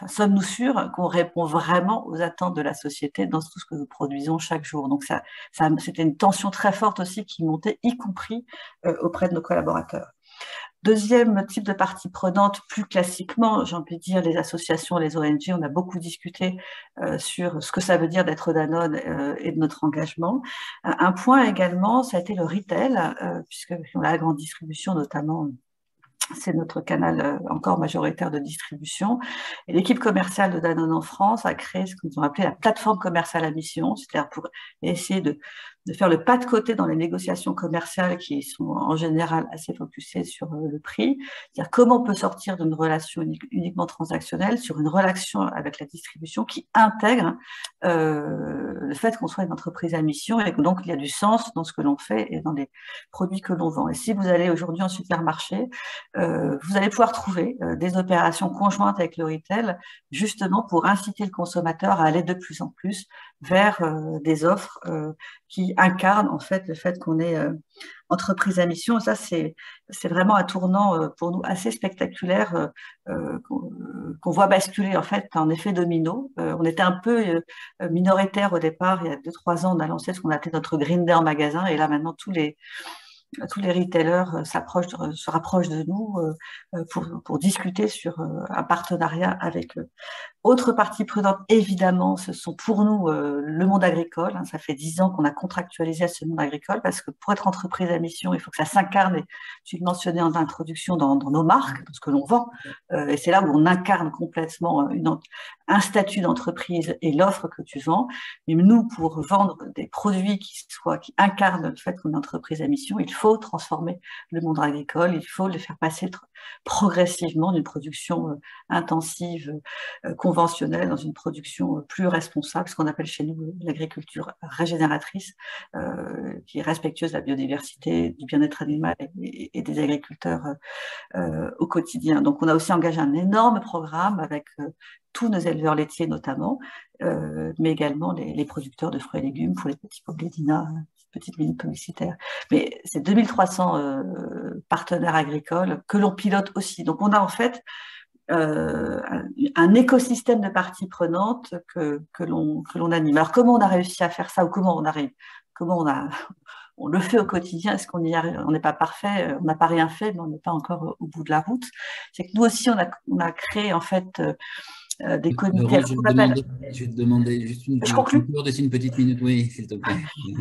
sommes-nous sûrs qu'on répond vraiment aux attentes de la société dans tout ce que nous produisons chaque jour. Donc ça c'était une tension très forte aussi qui montait, y compris auprès de nos collaborateurs. Deuxième type de partie prenante, plus classiquement, j'ai envie de dire les associations, les ONG, on a beaucoup discuté sur ce que ça veut dire d'être Danone et de notre engagement. Un point également, ça a été le retail, puisque la grande distribution notamment, c'est notre canal encore majoritaire de distribution. Et l'équipe commerciale de Danone en France a créé ce qu'ils ont appelé la plateforme commerciale à mission, c'est-à-dire pour essayer de faire le pas de côté dans les négociations commerciales qui sont en général assez focusées sur le prix. C'est-à-dire comment on peut sortir d'une relation uniquement transactionnelle sur une relation avec la distribution qui intègre le fait qu'on soit une entreprise à mission et que donc il y a du sens dans ce que l'on fait et dans les produits que l'on vend. Et si vous allez aujourd'hui en supermarché, vous allez pouvoir trouver des opérations conjointes avec le retail, justement pour inciter le consommateur à aller de plus en plus vers des offres qui incarnent en fait le fait qu'on est entreprise à mission. Et ça, c'est vraiment un tournant pour nous assez spectaculaire qu'on voit basculer en fait en effet domino. On était un peu minoritaire au départ. Il y a 2-3 ans, on a lancé ce qu'on appelait notre Green Day en magasin. Et là, maintenant, tous les retailers se rapprochent de nous pour discuter sur un partenariat avec eux. Autre partie prenante, évidemment, ce sont pour nous le monde agricole. Hein, ça fait 10 ans qu'on a contractualisé à ce monde agricole parce que pour être entreprise à mission, il faut que ça s'incarne, et tu le mentionnais en introduction, dans nos marques, dans ce que l'on vend. Et c'est là où on incarne complètement un statut d'entreprise et l'offre que tu vends. Mais nous, pour vendre des produits qui incarnent le fait qu'on est entreprise à mission, il faut transformer le monde agricole, il faut le faire passer progressivement d'une production intensive, conventionnelle, dans une production plus responsable, ce qu'on appelle chez nous l'agriculture régénératrice, qui est respectueuse de la biodiversité, du bien-être animal et des agriculteurs au quotidien. Donc on a aussi engagé un énorme programme avec tous nos éleveurs laitiers notamment, mais également les producteurs de fruits et légumes pour les petits pots Blédina, petite minute publicitaire. Mais c'est 2300 partenaires agricoles que l'on pilote aussi. Donc on a en fait un écosystème de parties prenantes que l'on anime. Alors comment on a réussi à faire ça, ou comment on le fait au quotidien? Est-ce qu'on y arrive? On n'est pas parfait, on n'a pas rien fait, mais on n'est pas encore au bout de la route. C'est que nous aussi, on a créé en fait des comités. Je vais te demander juste une petite minute, oui, s'il te plaît.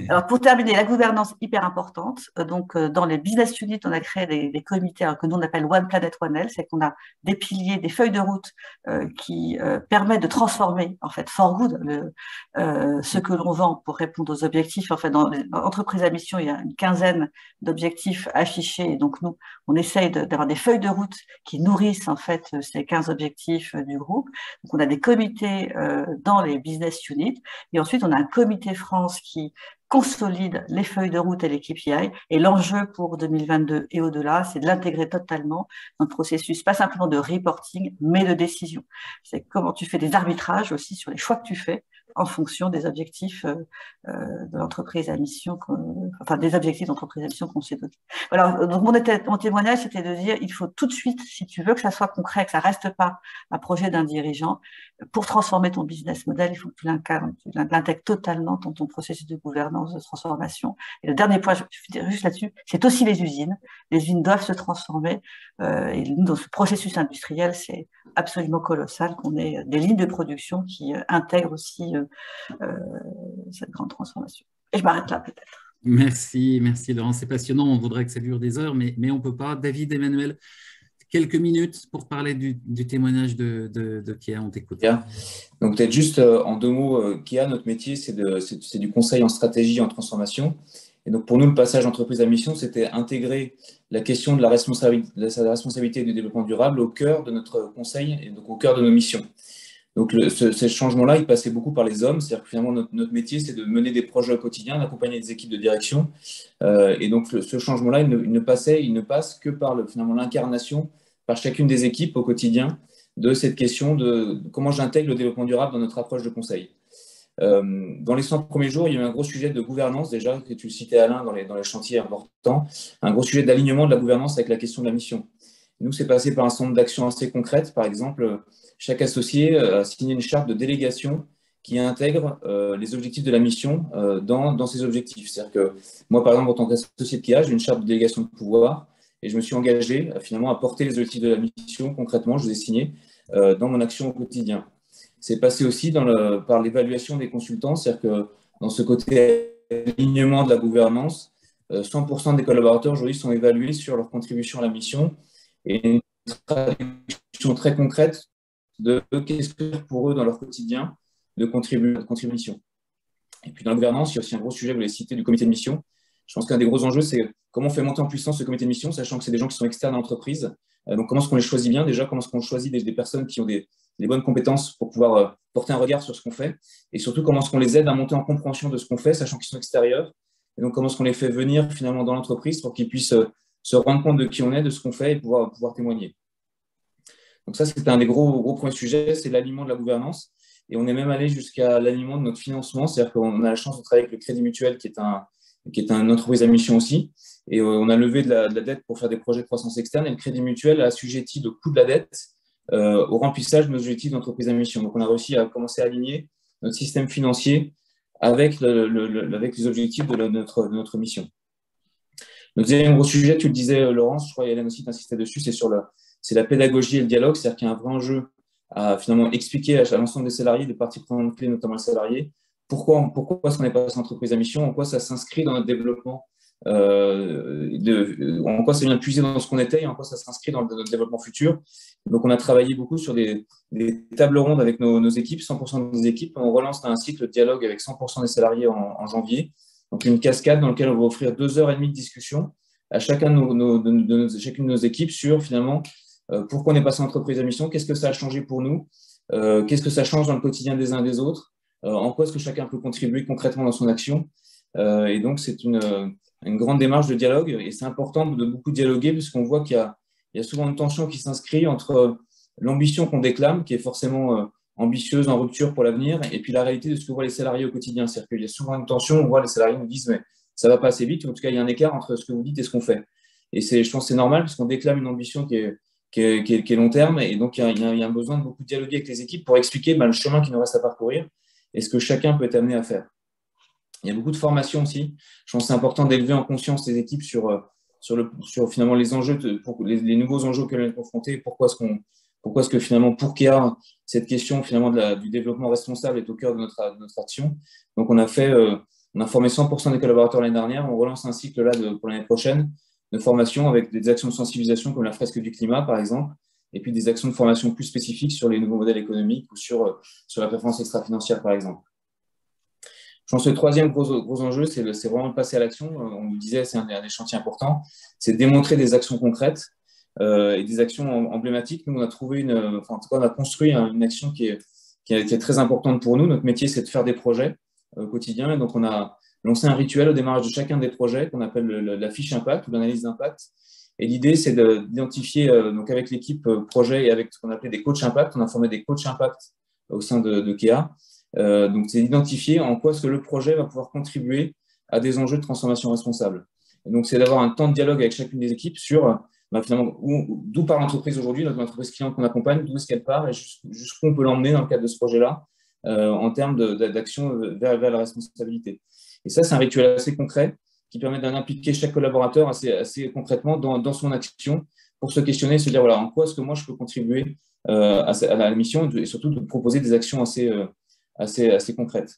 Alors, pour terminer, la gouvernance hyper importante. Donc, dans les business units, on a créé des comités que nous, on appelle One Planet, One Health. C'est qu'on a des piliers, des feuilles de route qui permettent de transformer, en fait, for good, ce que l'on vend pour répondre aux objectifs. En fait, dans l'entreprise à mission, il y a une quinzaine d'objectifs affichés. Et donc, nous, on essaye d'avoir des feuilles de route qui nourrissent, en fait, ces 15 objectifs du groupe. Donc, on a des comités dans les business units. Et ensuite, on a un comité France qui consolide les feuilles de route et les KPI. Et l'enjeu pour 2022 et au-delà, c'est de l'intégrer totalement dans le processus, pas simplement de reporting, mais de décision. C'est comment tu fais des arbitrages aussi sur les choix que tu fais en fonction des objectifs de l'entreprise à mission, enfin des objectifs d'entreprise à mission qu'on s'est donné. Voilà, donc mon témoignage, c'était de dire il faut tout de suite, si tu veux que ça soit concret, que ça reste pas un projet d'un dirigeant, pour transformer ton business model, il faut que tu l'intègres totalement dans ton processus de gouvernance, de transformation. Et le dernier point, je vais juste là-dessus, c'est aussi les usines. Les usines doivent se transformer. Et dans ce processus industriel, c'est absolument colossal qu'on ait des lignes de production qui intègrent aussi cette grande transformation. Et je m'arrête là peut-être. Merci Laurent, c'est passionnant. On voudrait que ça dure des heures, mais on ne peut pas. David, Emmanuel, quelques minutes pour parler du témoignage de Kéa, on t'écoute. Donc peut-être juste en 2 mots, Kéa, notre métier, c'est du conseil en stratégie et en transformation. Et donc pour nous, le passage entreprise à mission, c'était intégrer la question de la responsabilité du développement durable au cœur de notre conseil et donc au cœur de nos missions. Donc ce changement-là, il passait beaucoup par les hommes, c'est-à-dire que finalement notre métier, c'est de mener des projets au quotidien, d'accompagner des équipes de direction. Et donc ce changement-là, il ne passe que par finalement l'incarnation par chacune des équipes au quotidien de cette question de comment j'intègre le développement durable dans notre approche de conseil. Dans les 100 premiers jours, il y a eu un gros sujet de gouvernance, déjà, que tu citais Alain dans les chantiers importants, un gros sujet d'alignement de la gouvernance avec la question de la mission. Nous, c'est passé par un certain nombre d'actions assez concrètes. Par exemple, chaque associé a signé une charte de délégation qui intègre les objectifs de la mission dans ses objectifs. C'est-à-dire que moi, par exemple, en tant qu'associé de KIA, j'ai une charte de délégation de pouvoir et je me suis engagé finalement à porter les objectifs de la mission concrètement, je les ai signés dans mon action au quotidien. C'est passé aussi par l'évaluation des consultants, c'est-à-dire que dans ce côté alignement de la gouvernance, 100% des collaborateurs aujourd'hui sont évalués sur leur contribution à la mission et une traduction très concrète de qu'est-ce que pour eux dans leur quotidien de contribuer à la mission. Et puis dans la gouvernance, il y a aussi un gros sujet, vous l'avez cité, du comité de mission. Je pense qu'un des gros enjeux, c'est comment on fait monter en puissance ce comité de mission, sachant que c'est des gens qui sont externes à l'entreprise. Donc comment est-ce qu'on les choisit bien déjà, comment est-ce qu'on choisit des personnes qui ont des bonnes compétences pour pouvoir porter un regard sur ce qu'on fait, et surtout comment est-ce qu'on les aide à monter en compréhension de ce qu'on fait, sachant qu'ils sont extérieurs, et donc comment est-ce qu'on les fait venir finalement dans l'entreprise pour qu'ils puissent se rendre compte de qui on est, de ce qu'on fait et pouvoir témoigner. Donc ça, c'était un des gros premiers sujets, c'est l'alignement de la gouvernance, et on est même allé jusqu'à l'alignement de notre financement, c'est-à-dire qu'on a la chance de travailler avec le Crédit Mutuel, qui est une entreprise à mission aussi, et on a levé de la dette pour faire des projets de croissance externe, et le Crédit Mutuel a assujetti le coût de la dette au remplissage de nos objectifs d'entreprise à mission. Donc, on a réussi à commencer à aligner notre système financier avec les objectifs de notre mission. Le deuxième gros sujet, tu le disais, Laurence, je crois qu'Hélène aussi t'insistait dessus, c'est la pédagogie et le dialogue, c'est-à-dire qu'il y a un vrai enjeu à finalement expliquer à l'ensemble des salariés, des parties prenantes clés, notamment les salariés, pourquoi est-ce qu'on n'est pas passé entreprise à mission, en quoi ça s'inscrit dans notre développement, en quoi ça vient puiser dans ce qu'on était et en quoi ça s'inscrit dans notre développement futur. Donc, on a travaillé beaucoup sur des tables rondes avec nos équipes, 100% des équipes. On relance un cycle de dialogue avec 100% des salariés en janvier. Donc, une cascade dans laquelle on va offrir 2h30 de discussion à chacune de nos équipes sur finalement pourquoi on est passé entreprise à mission, qu'est-ce que ça a changé pour nous, qu'est-ce que ça change dans le quotidien des uns des autres, en quoi est-ce que chacun peut contribuer concrètement dans son action. Et donc, c'est une grande démarche de dialogue et c'est important de beaucoup dialoguer puisqu'on voit qu'il y a souvent une tension qui s'inscrit entre l'ambition qu'on déclame, qui est forcément ambitieuse, en rupture pour l'avenir, et puis la réalité de ce que voient les salariés au quotidien. C'est-à-dire qu'il y a souvent une tension, on voit les salariés nous disent mais ça ne va pas assez vite, ou en tout cas il y a un écart entre ce que vous dites et ce qu'on fait. Et je pense que c'est normal puisqu'on déclame une ambition qui est long terme, et donc il y a un besoin de beaucoup dialoguer avec les équipes pour expliquer le chemin qui nous reste à parcourir et ce que chacun peut être amené à faire. Il y a beaucoup de formations aussi. Je pense que c'est important d'élever en conscience les équipes sur finalement les enjeux, les nouveaux enjeux auxquels on est confronté. Pourquoi est-ce que finalement pour KIA, cette question finalement du développement responsable est au cœur de notre action. Donc on a formé 100% des collaborateurs l'année dernière. On relance un cycle là pour l'année prochaine de formation avec des actions de sensibilisation comme la fresque du climat par exemple, et puis des actions de formation plus spécifiques sur les nouveaux modèles économiques ou sur la performance extra-financière par exemple. Je pense que le troisième gros enjeu, c'est vraiment de passer à l'action. On nous disait, c'est un des chantiers importants, c'est de démontrer des actions concrètes et des actions emblématiques. Nous, on a construit une action qui est très importante pour nous. Notre métier, c'est de faire des projets au quotidien. Et donc, on a lancé un rituel au démarrage de chacun des projets qu'on appelle la fiche impact ou l'analyse d'impact. Et l'idée, c'est d'identifier, donc avec l'équipe projet et avec ce qu'on appelait des coachs impact, on a formé des coachs impact au sein de KEA, Donc, c'est d'identifier en quoi est-ce que le projet va pouvoir contribuer à des enjeux de transformation responsable. Et donc, c'est d'avoir un temps de dialogue avec chacune des équipes sur finalement d'où part l'entreprise aujourd'hui, notre entreprise client qu'on accompagne, d'où est-ce qu'elle part et jusqu'où on peut l'emmener dans le cadre de ce projet-là en termes d'action vers la responsabilité. Et ça, c'est un rituel assez concret qui permet d'impliquer chaque collaborateur assez concrètement dans son action pour se questionner et se dire, voilà, en quoi est-ce que moi je peux contribuer à la mission et surtout de proposer des actions assez concrètes.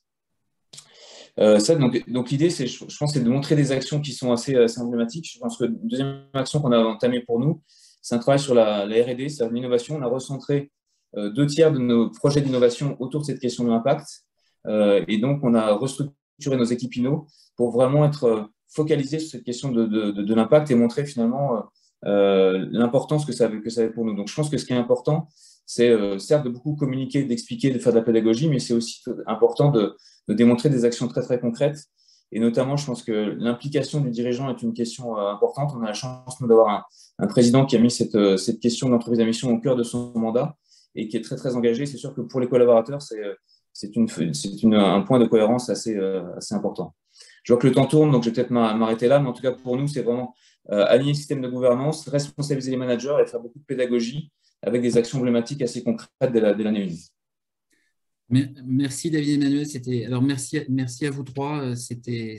Donc l'idée, je pense, c'est de montrer des actions qui sont assez emblématiques. Je pense que la deuxième action qu'on a entamée pour nous, c'est un travail sur la R&D, c'est l'innovation. On a recentré 2/3 de nos projets d'innovation autour de cette question de l'impact. Et donc, on a restructuré nos équipes inno pour vraiment être focalisés sur cette question de l'impact et montrer finalement l'importance que ça avait pour nous. Donc, je pense que ce qui est important, c'est certes de beaucoup communiquer, d'expliquer, de faire de la pédagogie, mais c'est aussi important de démontrer des actions très, très concrètes. Et notamment, je pense que l'implication du dirigeant est une question importante. On a la chance, nous, d'avoir un président qui a mis cette question de l'entreprise à mission au cœur de son mandat et qui est très, très engagé. C'est sûr que pour les collaborateurs, c'est un point de cohérence assez important. Je vois que le temps tourne, donc je vais peut-être m'arrêter là, mais en tout cas, pour nous, c'est vraiment aligner le système de gouvernance, responsabiliser les managers et faire beaucoup de pédagogie avec des actions emblématiques assez concrètes dès l'année 1. Merci David Emmanuel. Alors merci à vous trois. C'était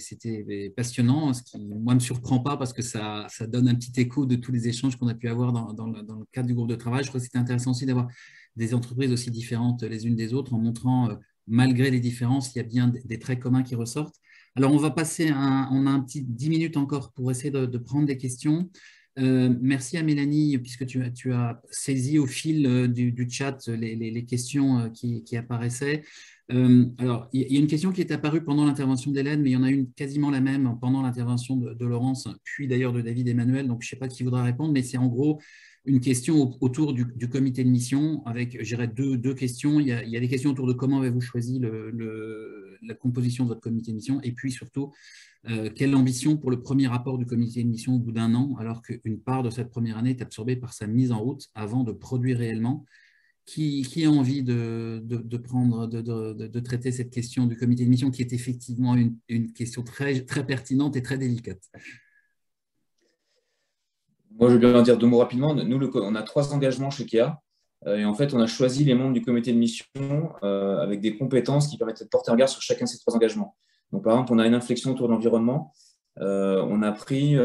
passionnant, ce qui moi me surprend pas parce que ça donne un petit écho de tous les échanges qu'on a pu avoir dans le cadre du groupe de travail. Je crois que c'était intéressant aussi d'avoir des entreprises aussi différentes les unes des autres en montrant malgré les différences, il y a bien des traits communs qui ressortent. Alors on va passer on a un petit 10 minutes encore pour essayer de prendre des questions. Merci à Mélanie, puisque tu as saisi au fil du chat les questions qui apparaissaient. Alors, il y a une question qui est apparue pendant l'intervention d'Hélène, mais il y en a une quasiment la même pendant l'intervention de Laurence, puis d'ailleurs de David Emmanuel, donc je ne sais pas qui voudra répondre, mais c'est en gros une question autour du comité de mission, avec, je dirais, deux questions. Il y a des questions autour de comment avez-vous choisi la composition de votre comité de mission, et puis surtout, quelle ambition pour le premier rapport du comité de mission au bout d'un an, alors qu'une part de cette première année est absorbée par sa mise en route avant de produire réellement. Qui a envie de traiter cette question du comité de mission, qui est effectivement une question très, très pertinente et très délicate? Moi, je veux bien dire 2 mots rapidement. Nous, on a 3 engagements chez KEA. Et en fait, on a choisi les membres du comité de mission avec des compétences qui permettent de porter un regard sur chacun de ces 3 engagements. Donc, par exemple, on a une inflexion autour de l'environnement. On a pris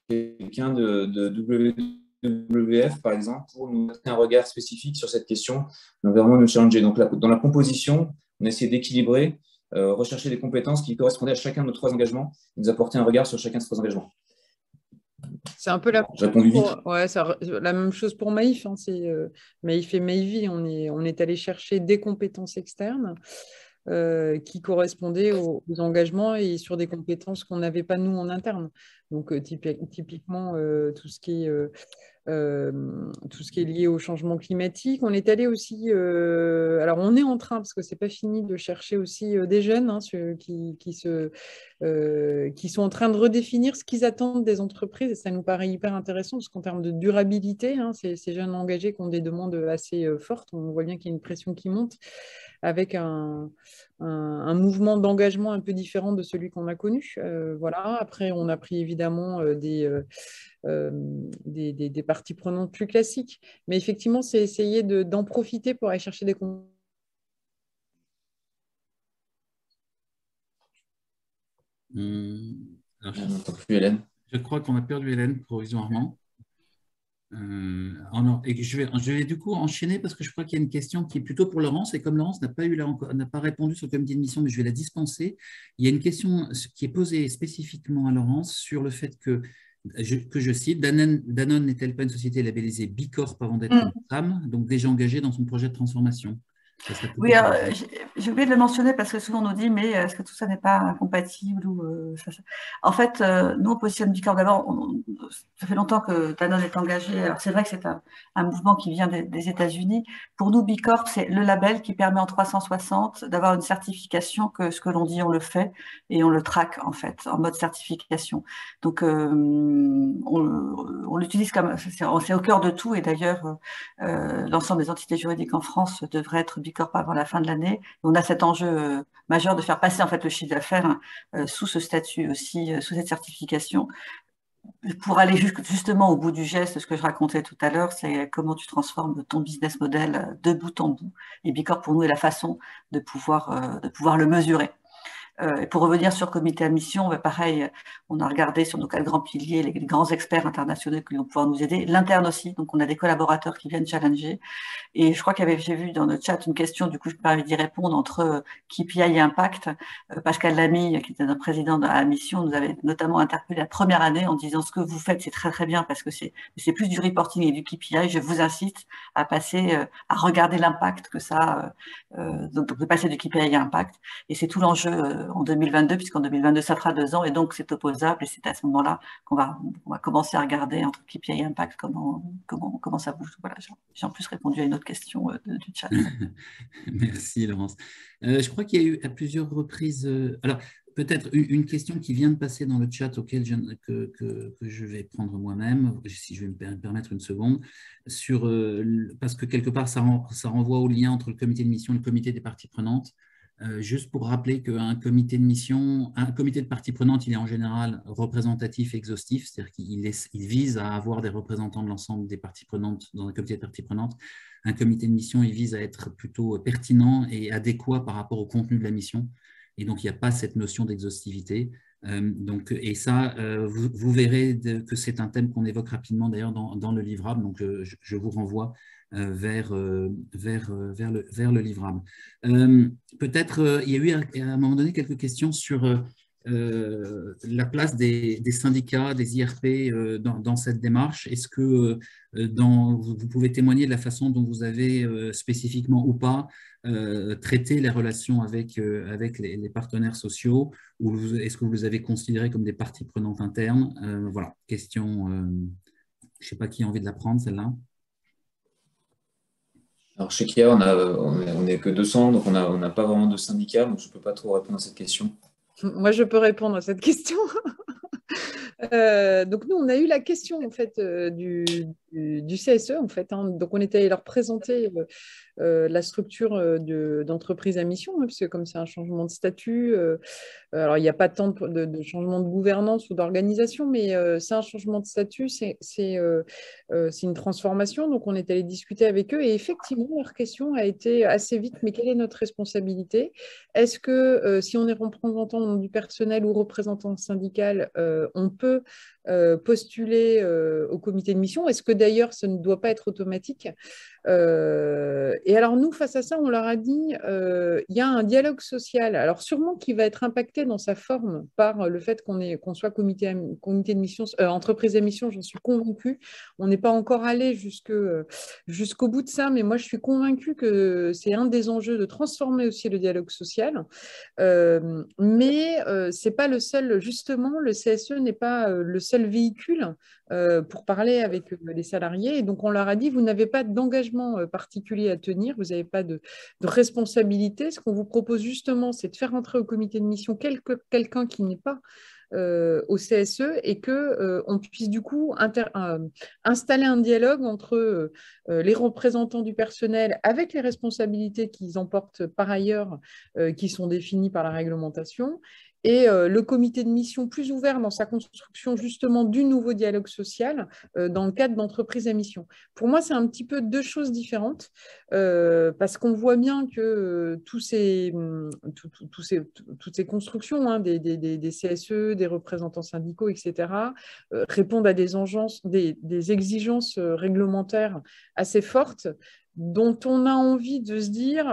quelqu'un de WWF, par exemple, pour nous mettre un regard spécifique sur cette question, l'environnement nous challenger. Donc, dans la composition, on a essayé d'équilibrer, rechercher des compétences qui correspondaient à chacun de nos 3 engagements et nous apporter un regard sur chacun de ces 3 engagements. C'est un peu la même chose pour Maïf. Hein, Maïf et Maïvi, on est allé chercher des compétences externes qui correspondaient aux engagements et sur des compétences qu'on n'avait pas nous en interne. Donc typiquement tout ce qui est lié au changement climatique. On est allé aussi, alors on est en train, parce que c'est pas fini, de chercher aussi des jeunes qui sont en train de redéfinir ce qu'ils attendent des entreprises, et ça nous paraît hyper intéressant, parce qu'en termes de durabilité, ces jeunes engagés qui ont des demandes assez fortes, on voit bien qu'il y a une pression qui monte, avec un mouvement d'engagement un peu différent de celui qu'on a connu. Voilà. Après, on a pris évidemment des parties prenantes plus classiques. Mais effectivement, c'est essayer d'en profiter pour aller chercher des compétences. Je crois qu'on a perdu Hélène provisoirement. Et je vais du coup enchaîner parce que je crois qu'il y a une question qui est plutôt pour Laurence, et comme Laurence n'a pas répondu sur le comité de mission, mais je vais la dispenser. Il y a une question qui est posée spécifiquement à Laurence sur le fait que je cite, Danone n'est-elle pas une société labellisée Bicorp avant d'être une femme, donc déjà engagée dans son projet de transformation? Oui, j'ai oublié de le mentionner parce que souvent on nous dit mais est-ce que tout ça n'est pas incompatible En fait, nous on positionne Bicorp d'abord. Ça fait longtemps que Danone est engagé. Alors c'est vrai que c'est un mouvement qui vient des États-Unis. Pour nous, Bicorp, c'est le label qui permet en 360 d'avoir une certification que ce que l'on dit on le fait et on le traque en fait en mode certification. Donc on l'utilise comme c'est au cœur de tout, et d'ailleurs l'ensemble des entités juridiques en France devraient être Bicorp Bicorp avant la fin de l'année. On a cet enjeu majeur de faire passer en fait le chiffre d'affaires sous ce statut aussi, sous cette certification. Pour aller justement au bout du geste, ce que je racontais tout à l'heure, c'est comment tu transformes ton business model de bout en bout. Et Bicorp, pour nous, est la façon de pouvoir le mesurer. Et pour revenir sur comité à mission, pareil, on a regardé sur nos 4 grands piliers les grands experts internationaux qui vont pouvoir nous aider, l'interne aussi, donc on a des collaborateurs qui viennent challenger. Et je crois j'ai vu dans notre chat une question, du coup je me permets d'y répondre, entre KPI et Impact. Pascal Lamy, qui était notre président de la mission, nous avait notamment interpellé la première année en disant ce que vous faites, c'est très très bien parce que c'est plus du reporting et du KPI. Je vous incite à passer, à regarder l'impact que ça donc de passer du KPI à Impact. Et c'est tout l'enjeu en 2022, puisqu'en 2022, ça fera 2 ans, et donc c'est opposable, et c'est à ce moment-là qu'on va commencer à regarder entre KPI et Impact comment ça bouge. Voilà, j'ai en plus répondu à une autre question du chat. Merci Laurence. Je crois qu'il y a eu à plusieurs reprises, alors peut-être une question qui vient de passer dans le chat que je vais prendre moi-même, si je vais me permettre une seconde, parce que quelque part ça renvoie au lien entre le comité de mission et le comité des parties prenantes. Juste pour rappeler qu'un comité de mission, un comité de parties prenantes, il est en général représentatif et exhaustif, c'est-à-dire qu'il vise à avoir des représentants de l'ensemble des parties prenantes dans un comité de parties prenantes. Un comité de mission, il vise à être plutôt pertinent et adéquat par rapport au contenu de la mission. Et donc, il n'y a pas cette notion d'exhaustivité. Et ça, vous verrez que c'est un thème qu'on évoque rapidement d'ailleurs dans le livrable. Donc, je vous renvoie vers le livrable. Peut-être, il y a eu à un moment donné quelques questions sur la place des syndicats, des IRP dans cette démarche. Est-ce que vous pouvez témoigner de la façon dont vous avez spécifiquement ou pas traité les relations avec les partenaires sociaux, ou est-ce que vous les avez considérés comme des parties prenantes internes? Voilà, question, je ne sais pas qui a envie de la prendre, celle-là. Alors chez Kia, on n'est que 200, donc on n'a pas vraiment de syndicat, donc je ne peux pas trop répondre à cette question. Moi, je peux répondre à cette question. Donc nous, on a eu la question en fait du CSE en fait. Donc on était allé leur présenter la structure d'entreprise à mission, puisque comme c'est un changement de statut, alors il n'y a pas tant de changement de gouvernance ou d'organisation, mais c'est un changement de statut, c'est une transformation. Donc on est allé discuter avec eux et effectivement leur question a été assez vite, mais quelle est notre responsabilité? Est-ce que si on est représentant du personnel ou représentant syndical, on peut postuler au comité de mission? Est-ce que d'ailleurs, ça ne doit pas être automatique? Et alors, nous, face à ça, on leur a dit, il y a un dialogue social, alors sûrement qui va être impacté dans sa forme par le fait qu'on soit comité de mission, entreprise à mission, j'en suis convaincue. On n'est pas encore allé jusqu'au bout de ça, mais moi, je suis convaincue que c'est un des enjeux de transformer aussi le dialogue social. Mais ce n'est pas le seul, justement, le CSE n'est pas le seul véhicule pour parler avec les salariés. Et donc, on leur a dit, vous n'avez pas d'engagement particulier à tenir, vous n'avez pas de responsabilité. Ce qu'on vous propose justement, c'est de faire entrer au comité de mission quelqu'un qui n'est pas au CSE et qu'on puisse du coup installer un dialogue entre les représentants du personnel avec les responsabilités qu'ils emportent par ailleurs, qui sont définies par la réglementation, et le comité de mission plus ouvert dans sa construction justement du nouveau dialogue social dans le cadre d'entreprise à mission. Pour moi, c'est un petit peu 2 choses différentes parce qu'on voit bien que toutes ces constructions des CSE, des représentants syndicaux, etc., répondent à des exigences réglementaires assez fortes dont on a envie de se dire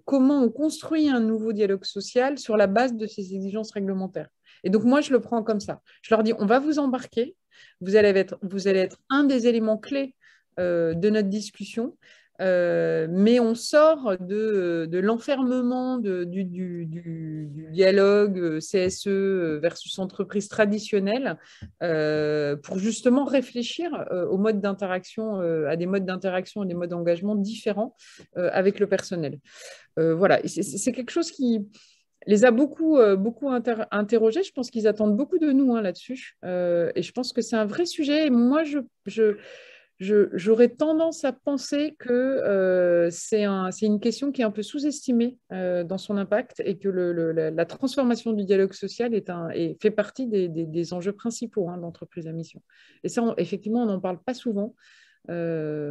comment on construit un nouveau dialogue social sur la base de ces exigences réglementaires. Et donc, moi, je le prends comme ça. Je leur dis, on va vous embarquer, vous allez être un des éléments clés de notre discussion, mais on sort de l'enfermement du dialogue CSE versus entreprise traditionnelle pour justement réfléchir aux modes d'interaction, à des modes d'interaction et des modes d'engagement différents avec le personnel. Voilà, c'est quelque chose qui les a beaucoup interrogés. Je pense qu'ils attendent beaucoup de nous là-dessus. Et je pense que c'est un vrai sujet. Et moi, j'aurais tendance à penser que c'est une question qui est un peu sous-estimée dans son impact et que la transformation du dialogue social fait partie des enjeux principaux d'entreprise à mission. Et ça, effectivement, on n'en parle pas souvent parce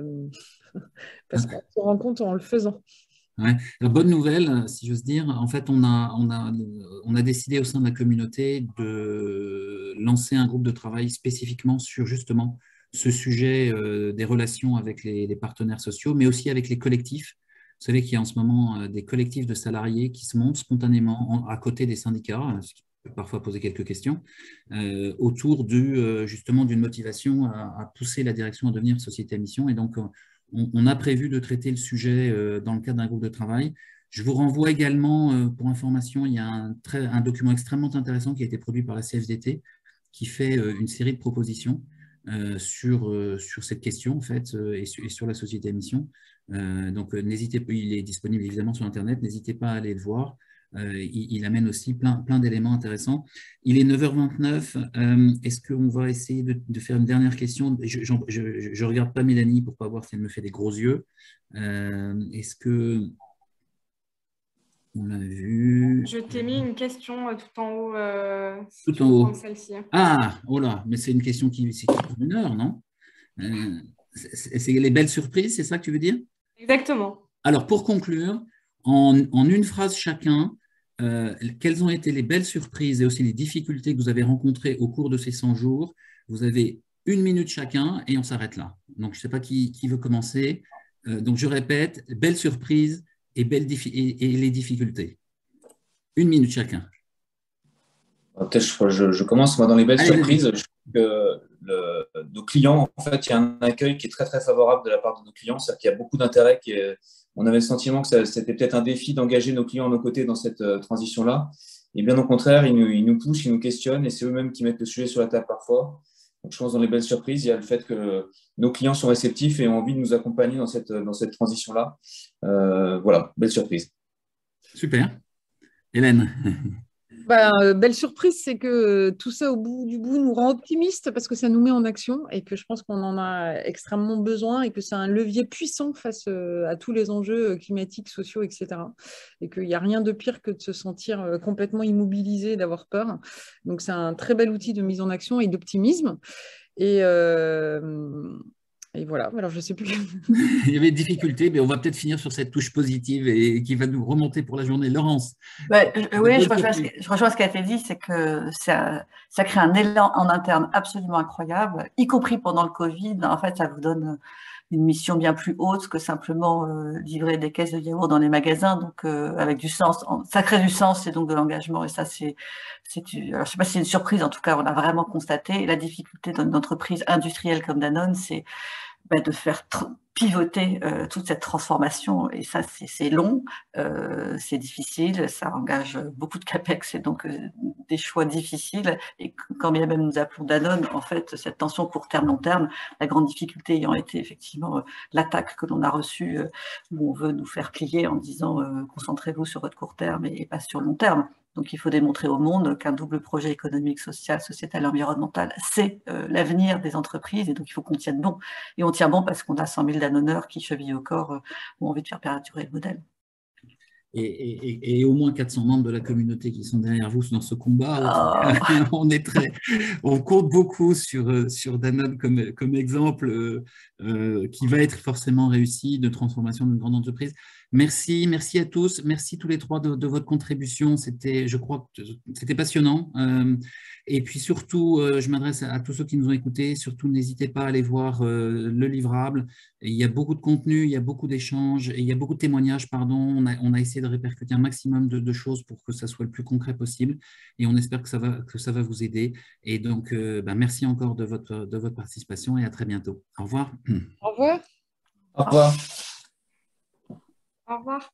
qu'on se rend compte en le faisant. Ouais. La bonne nouvelle, si j'ose dire, en fait, on a décidé au sein de la communauté de lancer un groupe de travail spécifiquement sur justement ce sujet des relations avec les partenaires sociaux, mais aussi avec les collectifs. Vous savez qu'il y a en ce moment des collectifs de salariés qui se montent spontanément à côté des syndicats, ce qui peut parfois poser quelques questions, autour justement d'une motivation à pousser la direction à devenir société à mission. Et donc, on a prévu de traiter le sujet dans le cadre d'un groupe de travail. Je vous renvoie également, pour information, il y a un document extrêmement intéressant qui a été produit par la CFDT qui fait une série de propositions sur cette question en fait, et sur la société à mission. Donc, n'hésitez pas, il est disponible évidemment sur Internet, n'hésitez pas à aller le voir. Il amène aussi plein d'éléments intéressants. Il est 9h29. Est-ce qu'on va essayer de faire une dernière question? Je ne regarde pas Mélanie pour ne pas voir si elle me fait des gros yeux. Est-ce que on l'a vu? Je t'ai mis une question tout en haut. Si tout tu en veux haut. prendre celle-ci. Ah, oh là, mais c'est une question qui prend une heure, non? C'est les belles surprises, c'est ça que tu veux dire? Exactement. Alors, pour conclure, en une phrase chacun, quelles ont été les belles surprises et aussi les difficultés que vous avez rencontrées au cours de ces 100 jours? Vous avez 1 minute chacun et on s'arrête là. Donc, je ne sais pas qui veut commencer. Donc, je répète, belles surprises et les difficultés. 1 minute chacun. Peut-être je commence moi, dans les belles Allez, surprises. Je trouve que nos clients, en fait, il y a un accueil qui est très, très favorable de la part de nos clients. C'est-à-dire qu'il y a beaucoup d'intérêt. On avait le sentiment que c'était peut-être un défi d'engager nos clients à nos côtés dans cette transition-là. Et bien au contraire, ils nous poussent, ils nous questionnent et c'est eux-mêmes qui mettent le sujet sur la table parfois. Donc, je pense que dans les belles surprises, il y a le fait que nos clients sont réceptifs et ont envie de nous accompagner dans cette transition-là. Voilà, belle surprise. Super. Hélène. Belle surprise, c'est que tout ça au bout du bout nous rend optimistes parce que ça nous met en action et que je pense qu'on en a extrêmement besoin et que c'est un levier puissant face à tous les enjeux climatiques, sociaux, etc. Et qu'il n'y a rien de pire que de se sentir complètement immobilisé, d'avoir peur. Donc c'est un très bel outil de mise en action et d'optimisme. Et voilà, alors je ne sais plus. Il y avait des difficultés, mais on va peut-être finir sur cette touche positive et qui va nous remonter pour la journée. Laurence. Oui, je rejoins ce qui a été dit, c'est que ça crée un élan en interne absolument incroyable, y compris pendant le Covid. En fait, ça vous donne une mission bien plus haute que simplement livrer des caisses de yaourt dans les magasins, donc avec du sens. Ça crée du sens et donc de l'engagement. Et ça, alors, je ne sais pas si c'est une surprise, en tout cas, on a vraiment constaté. Et la difficulté dans une entreprise industrielle comme Danone, c'est de faire pivoter toute cette transformation. Et ça, c'est long, c'est difficile, ça engage beaucoup de capex et donc des choix difficiles. Et quand bien même nous appelons Danone, en fait, cette tension court terme, long terme, la grande difficulté ayant été effectivement l'attaque que l'on a reçue, où on veut nous faire plier en disant concentrez-vous sur votre court terme et pas sur le long terme. Donc, il faut démontrer au monde qu'un double projet économique, social, sociétal et environnemental, c'est l'avenir des entreprises. Et donc, il faut qu'on tienne bon. Et on tient bon parce qu'on a 100 000 danonneurs qui, chevillés au corps, ont envie de faire perdurer le modèle. Et au moins 400 membres de la communauté qui sont derrière vous dans ce combat. Oh. On compte beaucoup sur Danone comme exemple qui va être forcément réussi de transformation d'une grande entreprise. Merci à tous. Merci tous les trois de votre contribution. Je crois que c'était passionnant. Et puis surtout, je m'adresse à tous ceux qui nous ont écoutés. Surtout, n'hésitez pas à aller voir le livrable. Il y a beaucoup de contenu, il y a beaucoup d'échanges, et il y a beaucoup de témoignages, pardon. On a essayé de répercuter un maximum de choses pour que ça soit le plus concret possible. Et on espère que ça va vous aider. Et donc, merci encore de votre participation et à très bientôt. Au revoir. Au revoir. Au revoir. Au revoir.